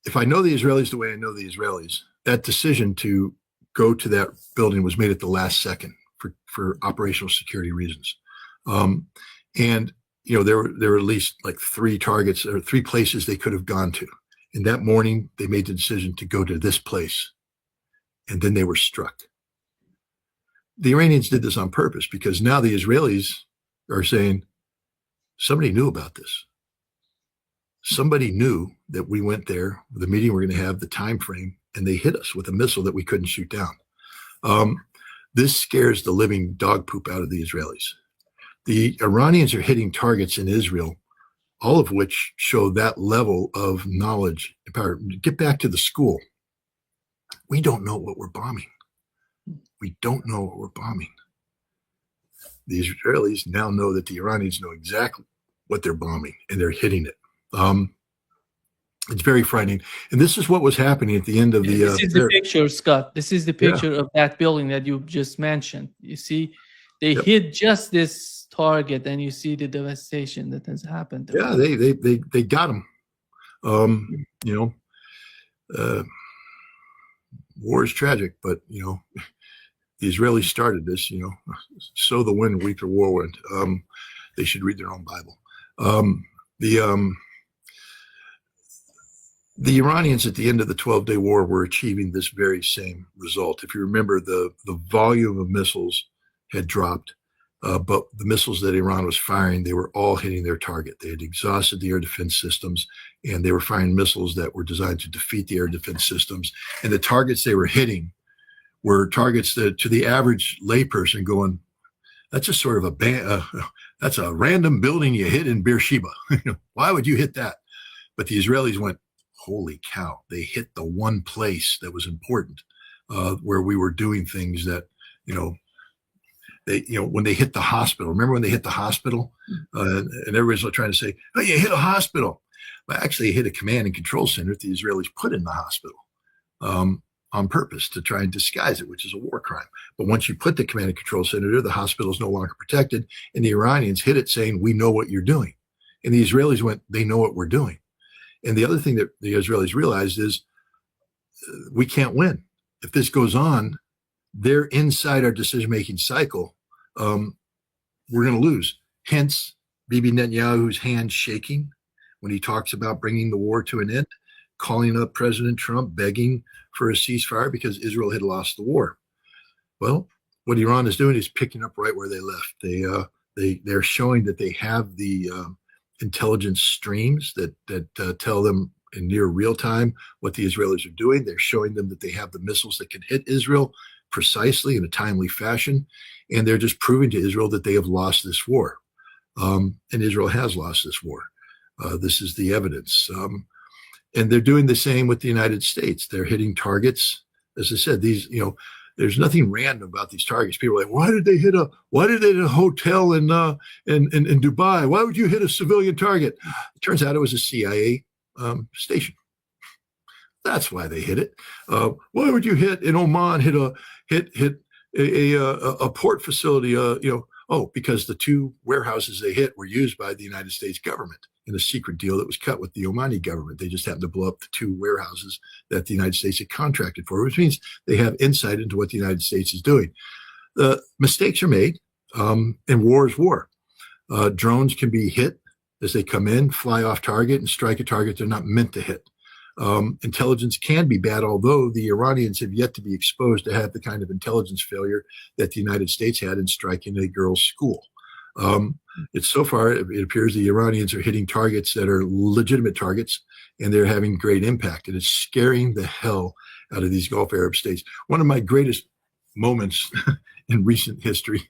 If I know the Israelis the way I know the Israelis, that decision to go to that building was made at the last second for operational security reasons. And there were at least like 3 targets or 3 places they could have gone to. And that morning, they made the decision to go to this place. And then they were struck. The Iranians did this on purpose because now the Israelis are saying, somebody knew about this. Somebody knew that we went there, the meeting we're going to have, the time frame, and they hit us with a missile that we couldn't shoot down. This scares the living dog poop out of the Israelis. The Iranians are hitting targets in Israel, all of which show that level of knowledge and power. Get back to the school. We don't know what we're bombing. We don't know what we're bombing. The Israelis now know that the Iranians know exactly what they're bombing, and they're hitting it. It's very frightening. And this is what was happening at the end of the... This is the picture, Scott. This is the picture of that building that you just mentioned. You see, they hit just this target, and you see the devastation that has happened. Yeah, they got them. War is tragic, but the Israelis started this. Sow the wind, reap the whirlwind. They should read their own Bible. The Iranians at the end of the 12-day war were achieving this very same result. If you remember, the volume of missiles had dropped, but the missiles that Iran was firing, they were all hitting their target. They had exhausted the air defense systems, and they were firing missiles that were designed to defeat the air defense systems. And the targets they were hitting were targets that, to the average layperson, going, that's just sort of that's a random building you hit in Beersheba. Why would you hit that? But the Israelis went, holy cow, they hit the one place that was important, where we were doing things that, when they hit the hospital, remember when they hit the hospital, and everybody's trying to say, oh, you hit a hospital. Well, actually, you hit a command and control center that the Israelis put in the hospital on purpose to try and disguise it, which is a war crime. But once you put the command and control center there, the hospital is no longer protected, and the Iranians hit it saying, we know what you're doing. And the Israelis went, they know what we're doing. And the other thing that the Israelis realized is we can't win. If this goes on, they're inside our decision-making cycle. We're going to lose. Hence, Bibi Netanyahu's hand shaking when he talks about bringing the war to an end, calling up President Trump, begging for a ceasefire because Israel had lost the war. Well, what Iran is doing is picking up right where they left. They're showing that they have the intelligence streams that tell them in near real time what the Israelis are doing. They're showing them that they have the missiles that can hit Israel precisely in a timely fashion. And they're just proving to Israel that they have lost this war. And Israel has lost this war. This is the evidence. And they're doing the same with the United States. They're hitting targets. As I said, these, there's nothing random about these targets. People are like, why did they hit a hotel in Dubai? Why would you hit a civilian target? It turns out it was a CIA station. That's why they hit it. Why would you hit in Oman? Hit a port facility? Because the two warehouses they hit were used by the United States government in a secret deal that was cut with the Omani government. They just happened to blow up the two warehouses that the United States had contracted for, which means they have insight into what the United States is doing. The mistakes are made, and war is war. Drones can be hit as they come in, fly off target, and strike a target they're not meant to hit. Intelligence can be bad, although the Iranians have yet to be exposed to have the kind of intelligence failure that the United States had in striking a girls' school. It's so far, it appears the Iranians are hitting targets that are legitimate targets, and they're having great impact. And it's scaring the hell out of these Gulf Arab states. One of my greatest moments in recent history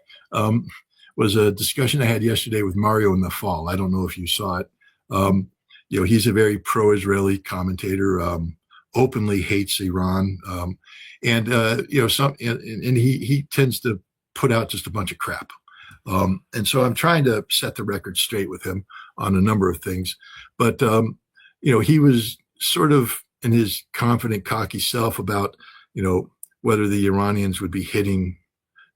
was a discussion I had yesterday with Mario Nafal. I don't know if you saw it. He's a very pro-Israeli commentator, openly hates Iran, and he tends to put out just a bunch of crap. And so I'm trying to set the record straight with him on a number of things. But, he was sort of in his confident, cocky self about, whether the Iranians would be hitting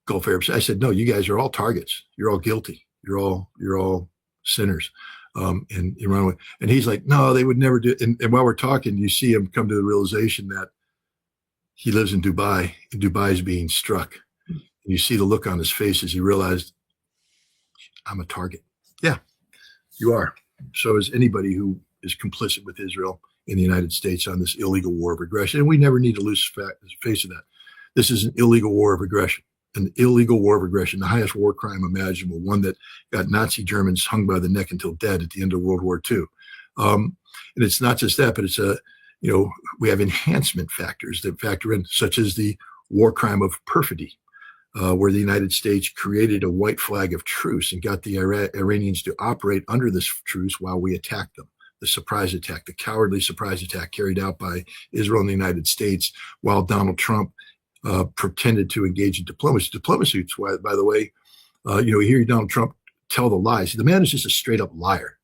Gulf Arab. I said, no, you guys are all targets. You're all guilty. You're all sinners. And Iran, and he's like, no, they would never do. And while we're talking, you see him come to the realization that he lives in Dubai, and Dubai is being struck. And you see the look on his face as he realized, I'm a target. Yeah, you are. So is anybody who is complicit with Israel in the United States on this illegal war of aggression. And we never need to lose face of that. This is an illegal war of aggression. An illegal war of aggression, the highest war crime imaginable, one that got Nazi Germans hung by the neck until dead at the end of World War II. And it's not just that, but it's we have enhancement factors that factor in, such as the war crime of perfidy, where the United States created a white flag of truce and got the Iranians to operate under this truce while we attacked them. The surprise attack, the cowardly surprise attack carried out by Israel and the United States while Donald Trump pretended to engage in diplomacy. Diplomacy, by the way, you hear Donald Trump tell the lies. The man is just a straight up liar.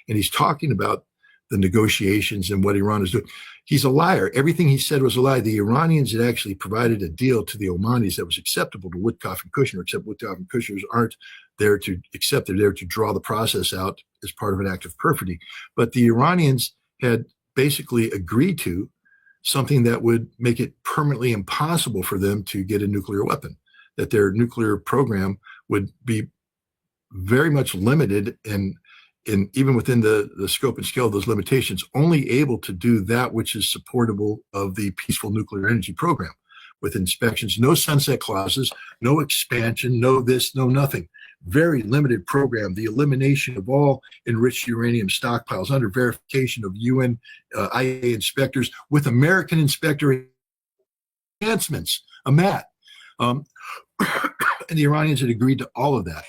And he's talking about the negotiations and what Iran is doing. He's a liar. Everything he said was a lie. The Iranians had actually provided a deal to the Omanis that was acceptable to Witkoff and Kushner, except Witkoff and Kushner aren't there to accept. They're there to draw the process out as part of an act of perfidy. But the Iranians had basically agreed to something that would make it permanently impossible for them to get a nuclear weapon, that their nuclear program would be very much limited and even within the scope and scale of those limitations, only able to do that which is supportable of the peaceful nuclear energy program, with inspections, no sunset clauses, no expansion, no this, no nothing. Very limited program, the elimination of all enriched uranium stockpiles under verification of UN IAEA inspectors with American inspector enhancements, a MAT. And the Iranians had agreed to all of that.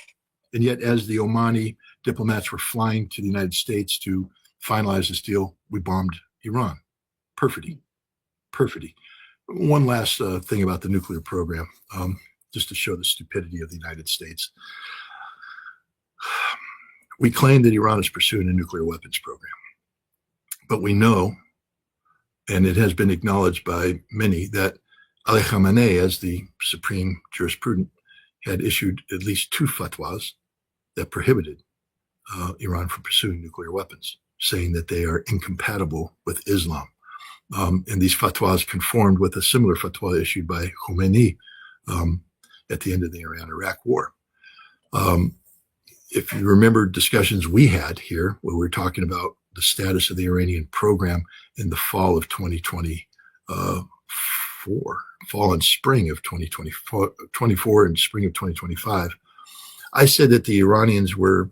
And yet, as the Omani diplomats were flying to the United States to finalize this deal, we bombed Iran. Perfidy. One last thing about the nuclear program, just to show the stupidity of the United States. We claim that Iran is pursuing a nuclear weapons program, but we know, and it has been acknowledged by many, that Ali Khamenei, as the supreme jurisprudent, had issued at least 2 fatwas that prohibited Iran from pursuing nuclear weapons, saying that they are incompatible with Islam. And these fatwas conformed with a similar fatwa issued by Khomeini at the end of the Iran-Iraq war. If you remember discussions we had here, where we were talking about the status of the Iranian program in the fall of 2024, fall and spring of 2024 and spring of 2025, I said that the Iranians were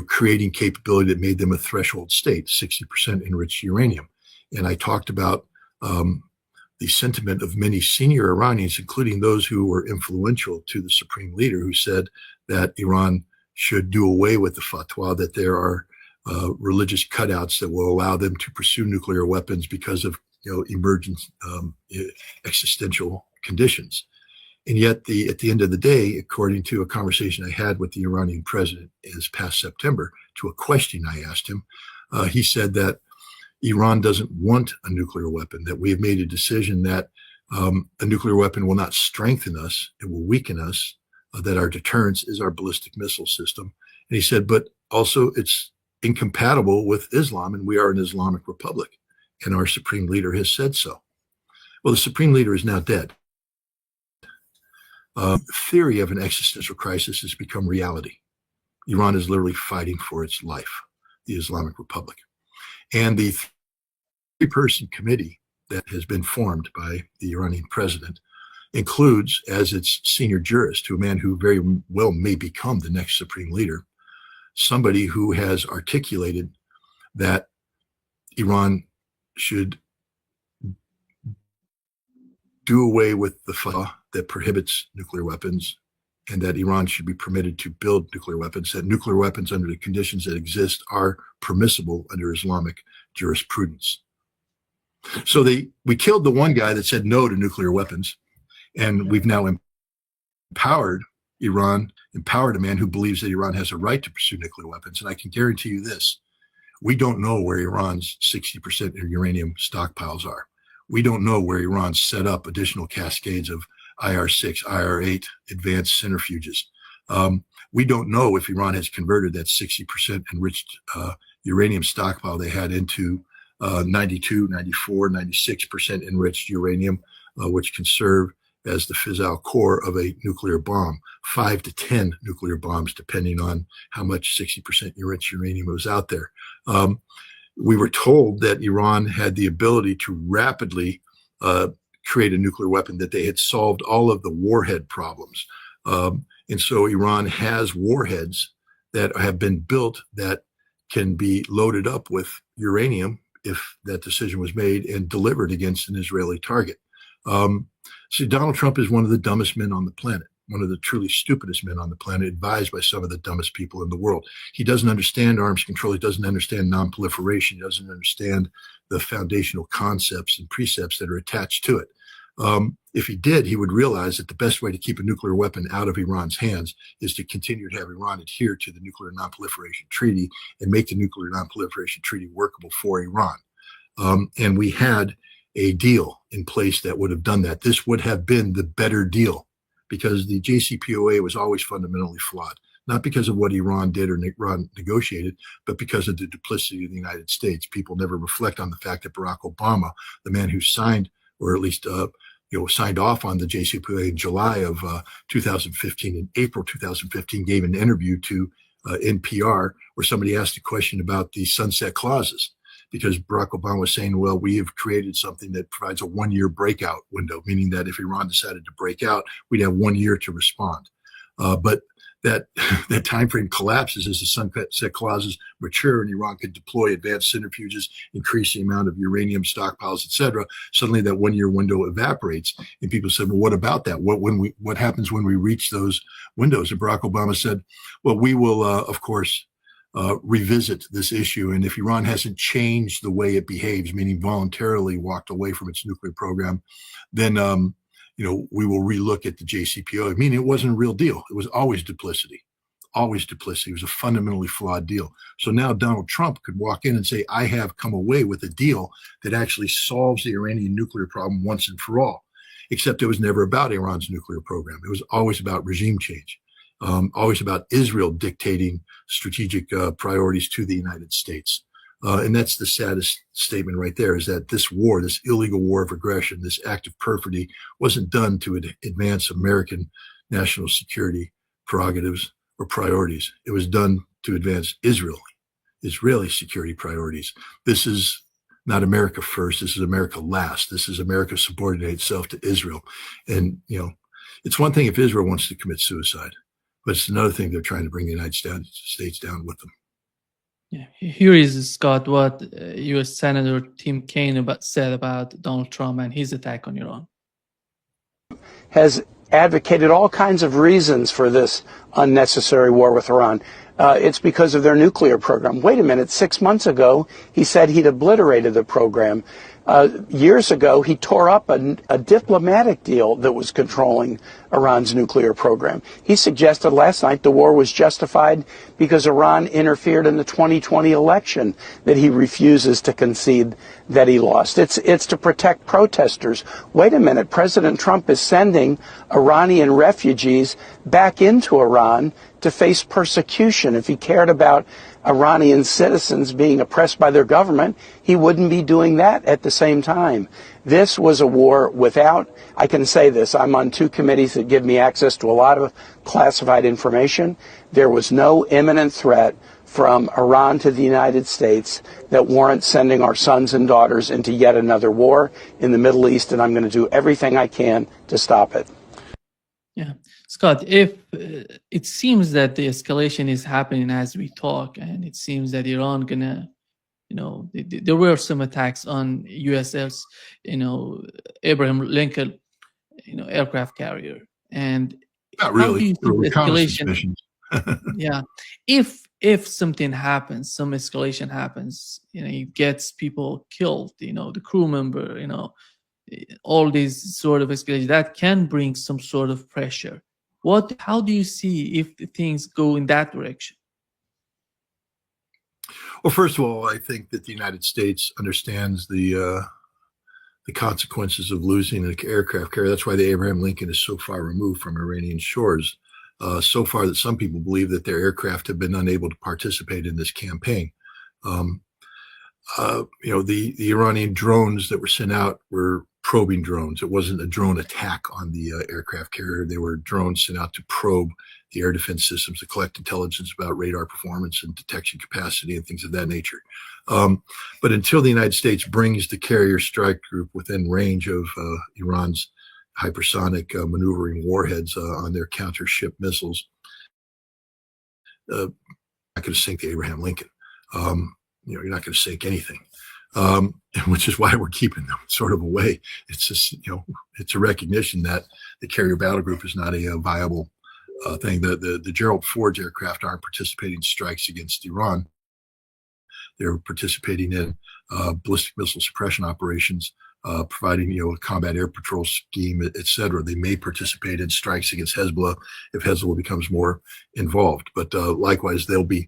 creating capability that made them a threshold state, 60% enriched uranium. And I talked about the sentiment of many senior Iranians, including those who were influential to the supreme leader, who said that Iran should do away with the fatwa that there are religious cutouts that will allow them to pursue nuclear weapons because of emergent existential conditions. And yet, at the end of the day, according to a conversation I had with the Iranian president this past September, to a question I asked him, he said that Iran doesn't want a nuclear weapon, that we have made a decision that a nuclear weapon will not strengthen us, it will weaken us, that our deterrence is our ballistic missile system. And he said, but also it's incompatible with Islam, and we are an Islamic republic, and our supreme leader has said so. Well, the supreme leader is now dead. Theory of an existential crisis has become reality. Iran is literally fighting for its life, the Islamic Republic. And the three-person committee that has been formed by the Iranian president includes as its senior jurist, a man who very well may become the next supreme leader, somebody who has articulated that Iran should do away with the fatwa that prohibits nuclear weapons, and that Iran should be permitted to build nuclear weapons, that nuclear weapons under the conditions that exist are permissible under Islamic jurisprudence. So we killed the one guy that said no to nuclear weapons, and we've now empowered Iran, empowered a man who believes that Iran has a right to pursue nuclear weapons. And I can guarantee you this, we don't know where Iran's 60% uranium stockpiles are. We don't know where Iran set up additional cascades of IR-6, IR-8 advanced centrifuges. We don't know if Iran has converted that 60% enriched uranium stockpile they had into 92, 94, 96% enriched uranium, which can serve as the fissile core of a nuclear bomb, 5 to 10 nuclear bombs, depending on how much 60% enriched uranium was out there. We were told that Iran had the ability to rapidly create a nuclear weapon, that they had solved all of the warhead problems. And so Iran has warheads that have been built that can be loaded up with uranium if that decision was made and delivered against an Israeli target. So Donald Trump is one of the dumbest men on the planet, one of the truly stupidest men on the planet, advised by some of the dumbest people in the world. He doesn't understand arms control. He doesn't understand nonproliferation. He doesn't understand the foundational concepts and precepts that are attached to it. If he did, he would realize that the best way to keep a nuclear weapon out of Iran's hands is to continue to have Iran adhere to the Nuclear Nonproliferation Treaty and make the Nuclear Nonproliferation Treaty workable for Iran. And we had a deal in place that would have done that. This would have been the better deal, because the JCPOA was always fundamentally flawed, not because of what Iran did or Iran negotiated, but because of the duplicity of the United States. People never reflect on the fact that Barack Obama, the man who signed, or at least signed off on the JCPOA in July of 2015, in April 2015, gave an interview to NPR where somebody asked a question about the sunset clauses, because Barack Obama was saying, well, we have created something that provides a 1-year breakout window, meaning that if Iran decided to break out, we'd have 1 year to respond. But that time frame collapses as the sunset clauses mature and Iran could deploy advanced centrifuges, increase the amount of uranium stockpiles, et cetera. Suddenly that 1 year window evaporates. And people said, well, what about that? What happens when we reach those windows? And Barack Obama said, well, we will, of course, revisit this issue. And if Iran hasn't changed the way it behaves, meaning voluntarily walked away from its nuclear program, then we will relook at the JCPOA. I mean, it wasn't a real deal. It was always duplicity, always duplicity. It was a fundamentally flawed deal. So now Donald Trump could walk in and say, I have come away with a deal that actually solves the Iranian nuclear problem once and for all, except it was never about Iran's nuclear program. It was always about regime change, always about Israel dictating strategic priorities to the United States. And that's the saddest statement right there, is that this war, this illegal war of aggression, this act of perfidy wasn't done to advance American national security prerogatives or priorities. It was done to advance Israeli security priorities. This is not America first. This is America last. This is America subordinating itself to Israel. And, it's one thing if Israel wants to commit suicide, but it's another thing they're trying to bring the United States down with them. Yeah. Here is, Scott, what U.S. Senator Tim Kaine said about Donald Trump and his attack on Iran. Has advocated all kinds of reasons for this unnecessary war with Iran. It's because of their nuclear program. Wait a minute, 6 months ago, he said he'd obliterated the program. Years ago, he tore up a diplomatic deal that was controlling Iran's nuclear program. He suggested last night the war was justified because Iran interfered in the 2020 election that he refuses to concede that he lost. It's to protect protesters. Wait a minute, President Trump is sending Iranian refugees back into Iran to face persecution. If he cared about Iranian citizens being oppressed by their government, he wouldn't be doing that at the same time. This was a war without, I can say this, I'm on 2 committees that give me access to a lot of classified information. There was no imminent threat from Iran to the United States that warrants sending our sons and daughters into yet another war in the Middle East, and I'm going to do everything I can to stop it. Yeah. Scott, if it seems that the escalation is happening as we talk, and it seems that Iran gonna, there were some attacks on USS, Abraham Lincoln, aircraft carrier, and not really. How do you see Escalation. Missions. Yeah, if something happens, some escalation happens, it gets people killed, the crew member, all these sort of escalation that can bring some sort of pressure. How do you see if the things go in that direction? Well, first of all, I think that the United States understands the consequences of losing an aircraft carrier. That's why the Abraham Lincoln is so far removed from Iranian shores, so far that some people believe that their aircraft have been unable to participate in this campaign. The Iranian drones that were sent out were probing drones. It wasn't a drone attack on the aircraft carrier. They were drones sent out to probe the air defense systems to collect intelligence about radar performance and detection capacity and things of that nature. But until the United States brings the carrier strike group within range of Iran's hypersonic maneuvering warheads on their counter ship missiles, not going to sink the Abraham Lincoln. You're not going to sink anything, which is why we're keeping them sort of away. It's just, it's a recognition that the carrier battle group is not a viable thing. The Gerald Ford's aircraft aren't participating in strikes against Iran. They're participating in ballistic missile suppression operations, providing a combat air patrol scheme, et cetera. They may participate in strikes against Hezbollah if Hezbollah becomes more involved. But likewise, they'll be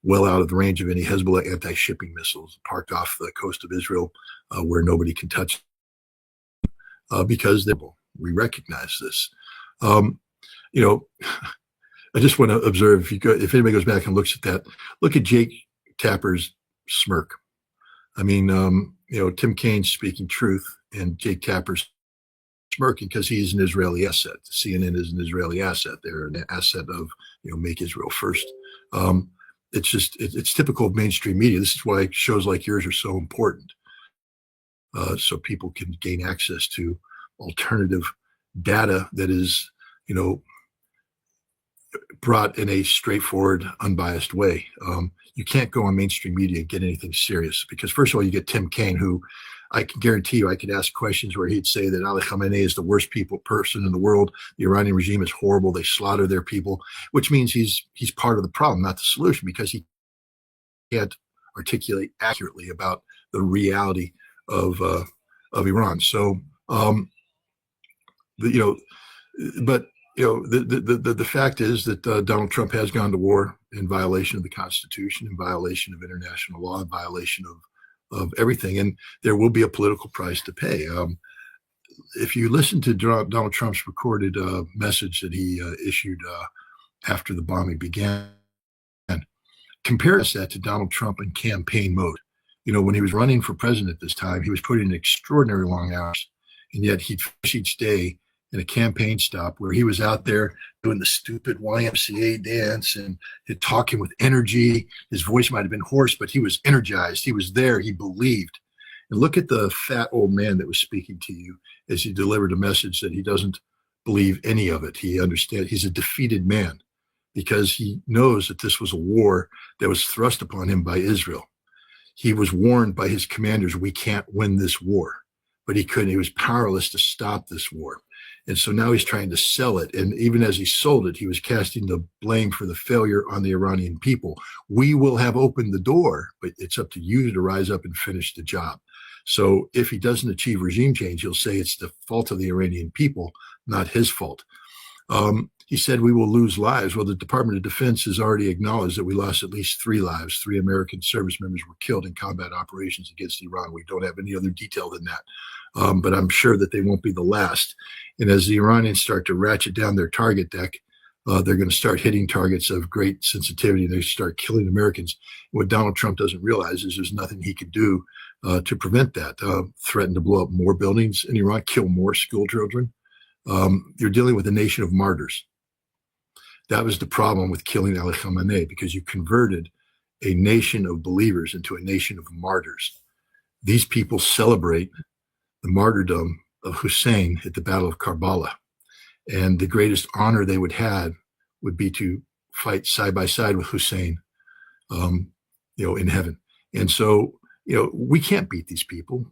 well out of the range of any Hezbollah anti-shipping missiles parked off the coast of Israel where nobody can touch them, because we recognize this. I just want to observe, if anybody goes back and looks at that, look at Jake Tapper's smirk. I mean, Tim Kaine's speaking truth and Jake Tapper's smirking because he's an Israeli asset. CNN is an Israeli asset. They're an asset of, make Israel first. It's typical of mainstream media. This is why shows like yours are so important. So people can gain access to alternative data that is, brought in a straightforward, unbiased way. You can't go on mainstream media and get anything serious because, first of all, you get Tim Kaine, who I can guarantee you I could ask questions where he'd say that Ali Khamenei is the worst person in the world. The Iranian regime is horrible. They slaughter their people, which means he's part of the problem, not the solution, because he can't articulate accurately about the reality of Iran. So, the fact is that Donald Trump has gone to war in violation of the Constitution, in violation of international law, in violation of everything, and there will be a political price to pay. If you listen to Donald Trump's recorded message that he issued after the bombing began, compare that to Donald Trump in campaign mode. When he was running for president this time, he was putting in extraordinary long hours, and yet he'd finish each day in a campaign stop where he was out there doing the stupid YMCA dance and talking with energy. His voice might have been hoarse, but he was energized. He was there. He believed. And look at the fat old man that was speaking to you as he delivered a message that he doesn't believe any of it. He understands. He's a defeated man. because he knows that this was a war that was thrust upon him by Israel. He was warned by his commanders, we can't win this war, but he couldn't. He was powerless to stop this war. And so now he's trying to sell it. And even as he sold it, he was casting the blame for the failure on the Iranian people. We will have opened the door, but it's up to you to rise up and finish the job. So if he doesn't achieve regime change, he'll say it's the fault of the Iranian people, not his fault. He said we will lose lives. Well, the Department of Defense has already acknowledged that we lost at least 3 lives. 3 American service members were killed in combat operations against Iran. We don't have any other detail than that. But I'm sure that they won't be the last. And as the Iranians start to ratchet down their target deck, they're going to start hitting targets of great sensitivity, and they start killing Americans. What Donald Trump doesn't realize is there's nothing he could do to prevent that. Threaten to blow up more buildings in Iran, kill more school children. You're dealing with a nation of martyrs. That was the problem with killing Ali Khamenei, because you converted a nation of believers into a nation of martyrs. These people celebrate the martyrdom of Hussein at the Battle of Karbala. And the greatest honor they would have would be to fight side by side with Hussein, in heaven. And so, we can't beat these people.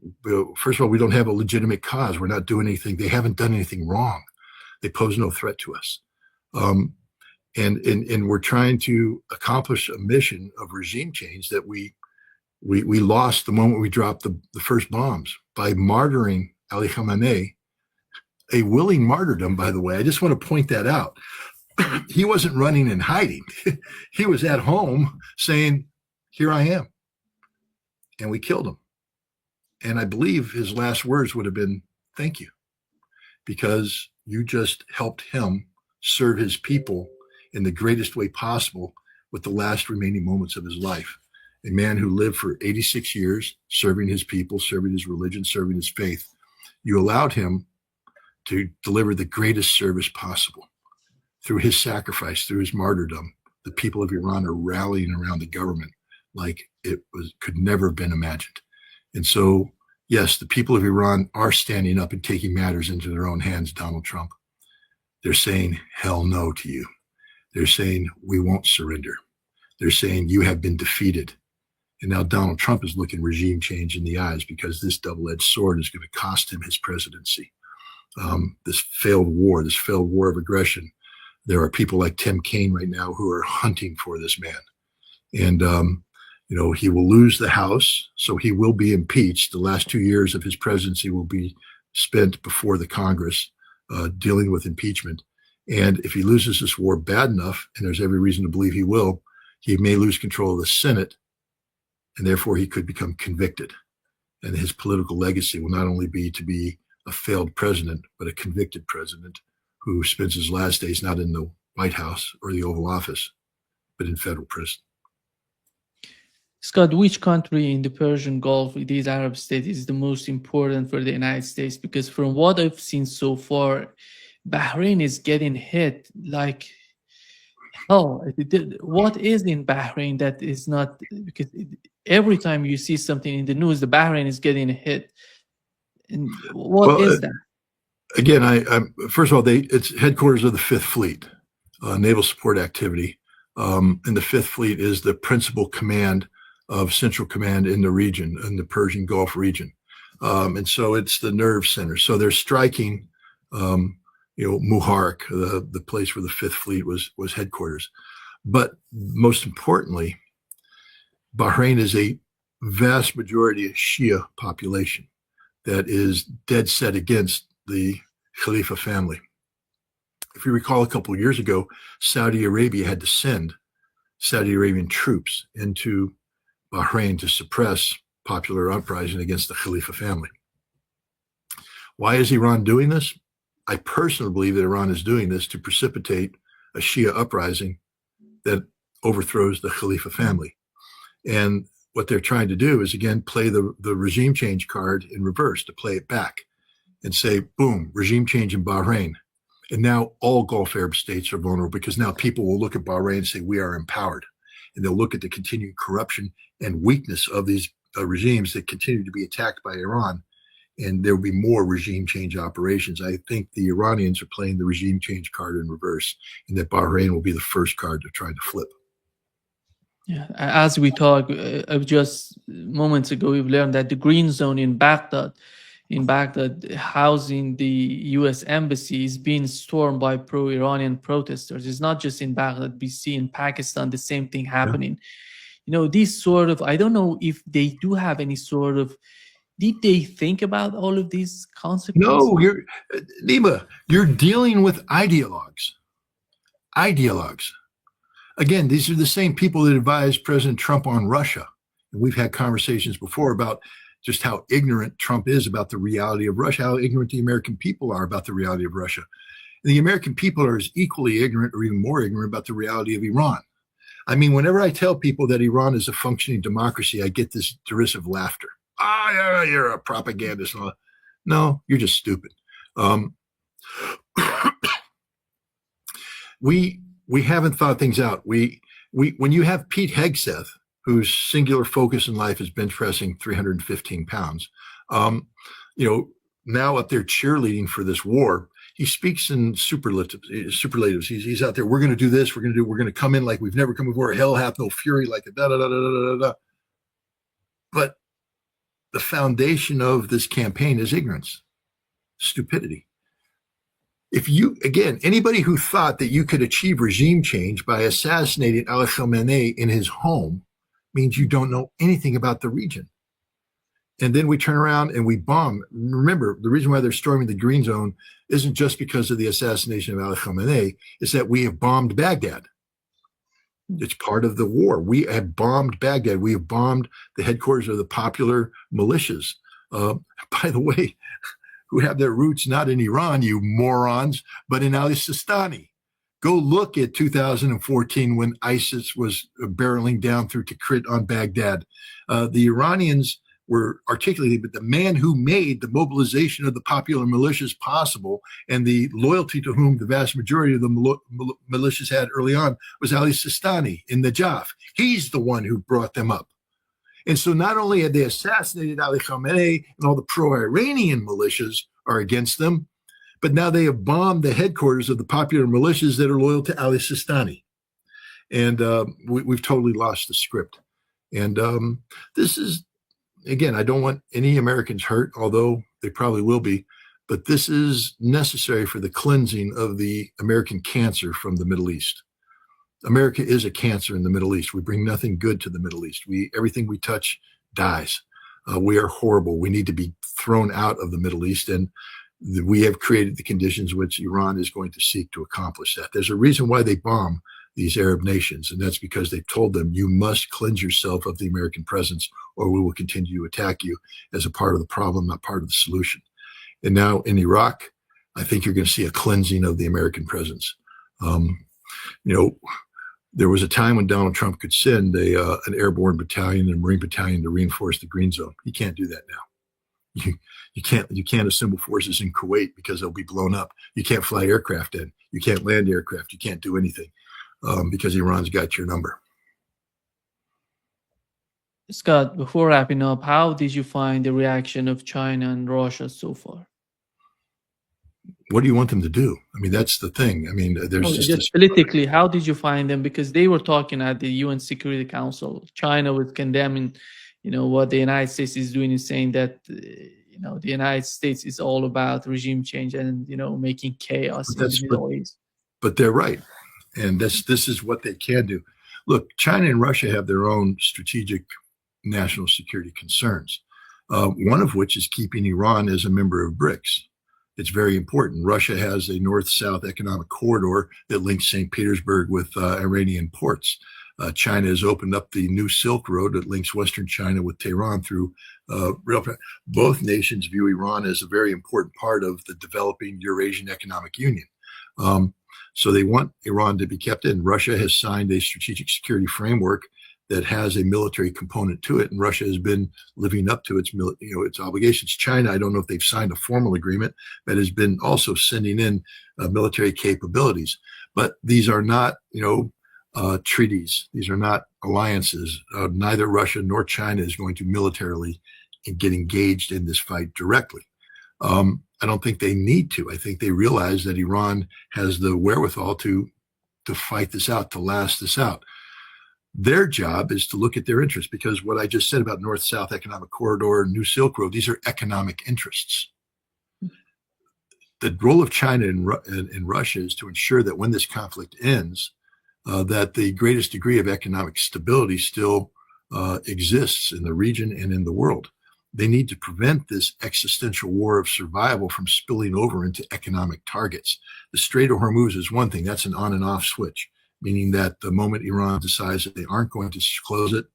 First of all, we don't have a legitimate cause. We're not doing anything. They haven't done anything wrong. They pose no threat to us. And we're trying to accomplish a mission of regime change that we lost the moment we dropped the first bombs by martyring Ali Khamenei, a willing martyrdom, by the way. I just want to point that out. He wasn't running and hiding. He was at home saying, here I am. And we killed him. And I believe his last words would have been, thank you, because you just helped him serve his people in the greatest way possible with the last remaining moments of his life. A man who lived for 86 years, serving his people, serving his religion, serving his faith. You allowed him to deliver the greatest service possible. Through his sacrifice, through his martyrdom, the people of Iran are rallying around the government like could never have been imagined. And so, yes, the people of Iran are standing up and taking matters into their own hands, Donald Trump. They're saying, hell no to you. They're saying, we won't surrender. They're saying, you have been defeated. And now Donald Trump is looking regime change in the eyes, because this double-edged sword is going to cost him his presidency. This failed war of aggression. There are people like Tim Kaine right now who are hunting for this man. And, he will lose the House, so he will be impeached. The last 2 years of his presidency will be spent before the Congress dealing with impeachment. And if he loses this war bad enough, and there's every reason to believe he will, he may lose control of the Senate, and therefore he could become convicted. And his political legacy will not only be to be a failed president, but a convicted president who spends his last days not in the White House or the Oval Office, but in federal prison. Scott, which country in the Persian Gulf, these Arab states, is the most important for the United States? Because from what I've seen so far, Bahrain is getting hit like hell. What is in Bahrain that is not, because every time you see something in the news, the Bahrain is getting hit. And what is that? Again, first of all, it's headquarters of the Fifth Fleet, naval support activity. And the Fifth Fleet is the principal command of Central Command in the region, in the Persian Gulf region. And so it's the nerve center. So they're striking, Muharraq, the place where the Fifth Fleet was headquarters. But most importantly, Bahrain is a vast majority of Shia population that is dead set against the Khalifa family. If you recall, a couple of years ago, Saudi Arabia had to send Saudi Arabian troops into Bahrain to suppress popular uprising against the Khalifa family. Why is Iran doing this? I personally believe that Iran is doing this to precipitate a Shia uprising that overthrows the Khalifa family. And what they're trying to do is, again, play the regime change card in reverse, to play it back and say, boom, regime change in Bahrain. And now all Gulf Arab states are vulnerable, because now people will look at Bahrain and say, we are empowered. And they'll look at the continued corruption and weakness of these regimes that continue to be attacked by Iran. and there will be more regime change operations. I think the Iranians are playing the regime change card in reverse, and that Bahrain will be the first card to try to flip. Yeah, as we talk, just moments ago, we've learned that the green zone in Baghdad, housing the U.S. embassy, is being stormed by pro-Iranian protesters. It's not just in Baghdad. We see in Pakistan the same thing happening. Yeah. These sort of, I don't know if they do have any sort of, did they think about all of these consequences? No, Nima, you're dealing with ideologues. Ideologues. Again, these are the same people that advised President Trump on Russia. And we've had conversations before about just how ignorant Trump is about the reality of Russia, how ignorant the American people are about the reality of Russia. And the American people are as equally ignorant or even more ignorant about the reality of Iran. I mean, whenever I tell people that Iran is a functioning democracy, I get this derisive laughter. Yeah, you're a propagandist. No, you're just stupid. We haven't thought things out. When you have Pete Hegseth, whose singular focus in life is bench pressing 315 pounds, now up there cheerleading for this war, he speaks in superlatives. He's out there. We're going to do this. We're going to come in like we've never come before. Hell hath no fury, like a da da da da da da. But the foundation of this campaign is ignorance, stupidity. Anybody who thought that you could achieve regime change by assassinating Ali Khamenei in his home means you don't know anything about the region. And then we turn around and we bomb. Remember, the reason why they're storming the green zone isn't just because of the assassination of Ali Khamenei, it's that we have bombed Baghdad. It's part of the war. We have bombed Baghdad. We have bombed the headquarters of the popular militias. By the way, who have their roots not in Iran, you morons, but in Ali Sistani. Go look at 2014 when ISIS was barreling down through Tikrit on Baghdad. The Iranians were articulating, but the man who made the mobilization of the popular militias possible and the loyalty to whom the vast majority of the militias had early on was Ali Sistani in Najaf. He's the one who brought them up. And so not only had they assassinated Ali Khamenei and all the pro-Iranian militias are against them, but now they have bombed the headquarters of the popular militias that are loyal to Ali Sistani. And we've totally lost the script. And this is, again, I don't want any Americans hurt, although they probably will be, but this is necessary for the cleansing of the American cancer from the Middle East. America is a cancer in the Middle East. We bring nothing good to the Middle East. Everything we touch dies. We are horrible. We need to be thrown out of the Middle East, and we have created the conditions which Iran is going to seek to accomplish that. There's a reason why they bomb these Arab nations, and that's because they've told them, you must cleanse yourself of the American presence, or we will continue to attack you as a part of the problem, not part of the solution. And now in Iraq, I think you're going to see a cleansing of the American presence. There was a time when Donald Trump could send an airborne battalion and a Marine battalion to reinforce the green zone. He can't do that now. You can't assemble forces in Kuwait because they'll be blown up. You can't fly aircraft in. You can't land aircraft. You can't do anything because Iran's got your number. Scott, before wrapping up, how did you find the reaction of China and Russia so far? What do you want them to do? I mean, that's the thing. I mean, there's just politically, how did you find them? Because they were talking at the UN Security Council. China was condemning, what the United States is doing, is saying that, the United States is all about regime change and, making chaos in the Middle East. But they're right. And this is what they can do. Look, China and Russia have their own strategic national security concerns, one of which is keeping Iran as a member of BRICS. It's very important. Russia has a north-south economic corridor that links St. Petersburg with Iranian ports. China has opened up the new Silk Road that links Western China with Tehran through both nations view Iran as a very important part of the developing Eurasian Economic Union. So they want Iran to be kept in. Russia has signed a strategic security framework that has a military component to it, and Russia has been living up to its obligations. China, I don't know if they've signed a formal agreement, but has been also sending in military capabilities. But these are not, treaties. These are not alliances. Neither Russia nor China is going to militarily and get engaged in this fight directly. I don't think they need to. I think they realize that Iran has the wherewithal to fight this out, to last this out. Their job is to look at their interests, because what I just said about North-South Economic Corridor, New Silk Road, these are economic interests. The role of China and Russia is to ensure that when this conflict ends, that the greatest degree of economic stability still exists in the region and in the world. They need to prevent this existential war of survival from spilling over into economic targets. The Strait of Hormuz is one thing. That's an on and off switch, meaning that the moment Iran decides that they aren't going to close it,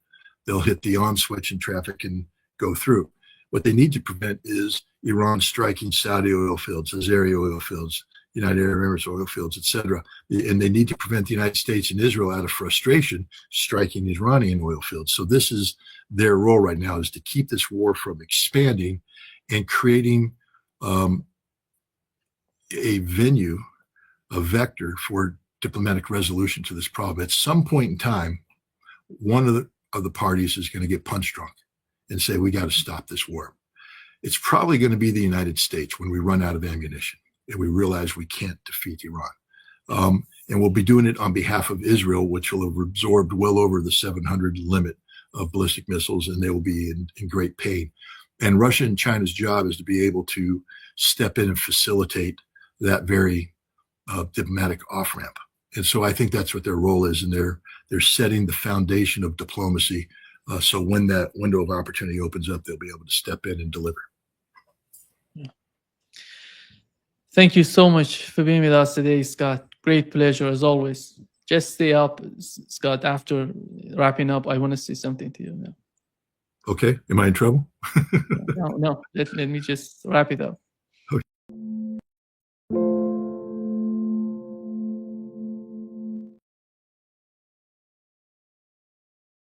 they'll hit the on switch and traffic can go through. What they need to prevent is Iran striking Saudi oil fields, Azeri oil fields, United Arab Emirates oil fields, etc. And they need to prevent the United States and Israel, out of frustration, striking Iranian oil fields. So this is their role right now, is to keep this war from expanding and creating a venue, a vector for diplomatic resolution to this problem. At some point in time, one of the parties is going to get punch drunk and say, we got to stop this war. It's probably going to be the United States when we run out of ammunition and we realize we can't defeat Iran. And we'll be doing it on behalf of Israel, which will have absorbed well over the 700 limit of ballistic missiles, and they will be in great pain. And Russia and China's job is to be able to step in and facilitate that very diplomatic off-ramp. And so I think that's what their role is, and they're setting the foundation of diplomacy. So when that window of opportunity opens up, they'll be able to step in and deliver. Thank you so much for being with us today, Scott. Great pleasure as always. Just stay up, Scott. After wrapping up, I want to say something to you now. Okay. Am I in trouble? No. Let me just wrap it up.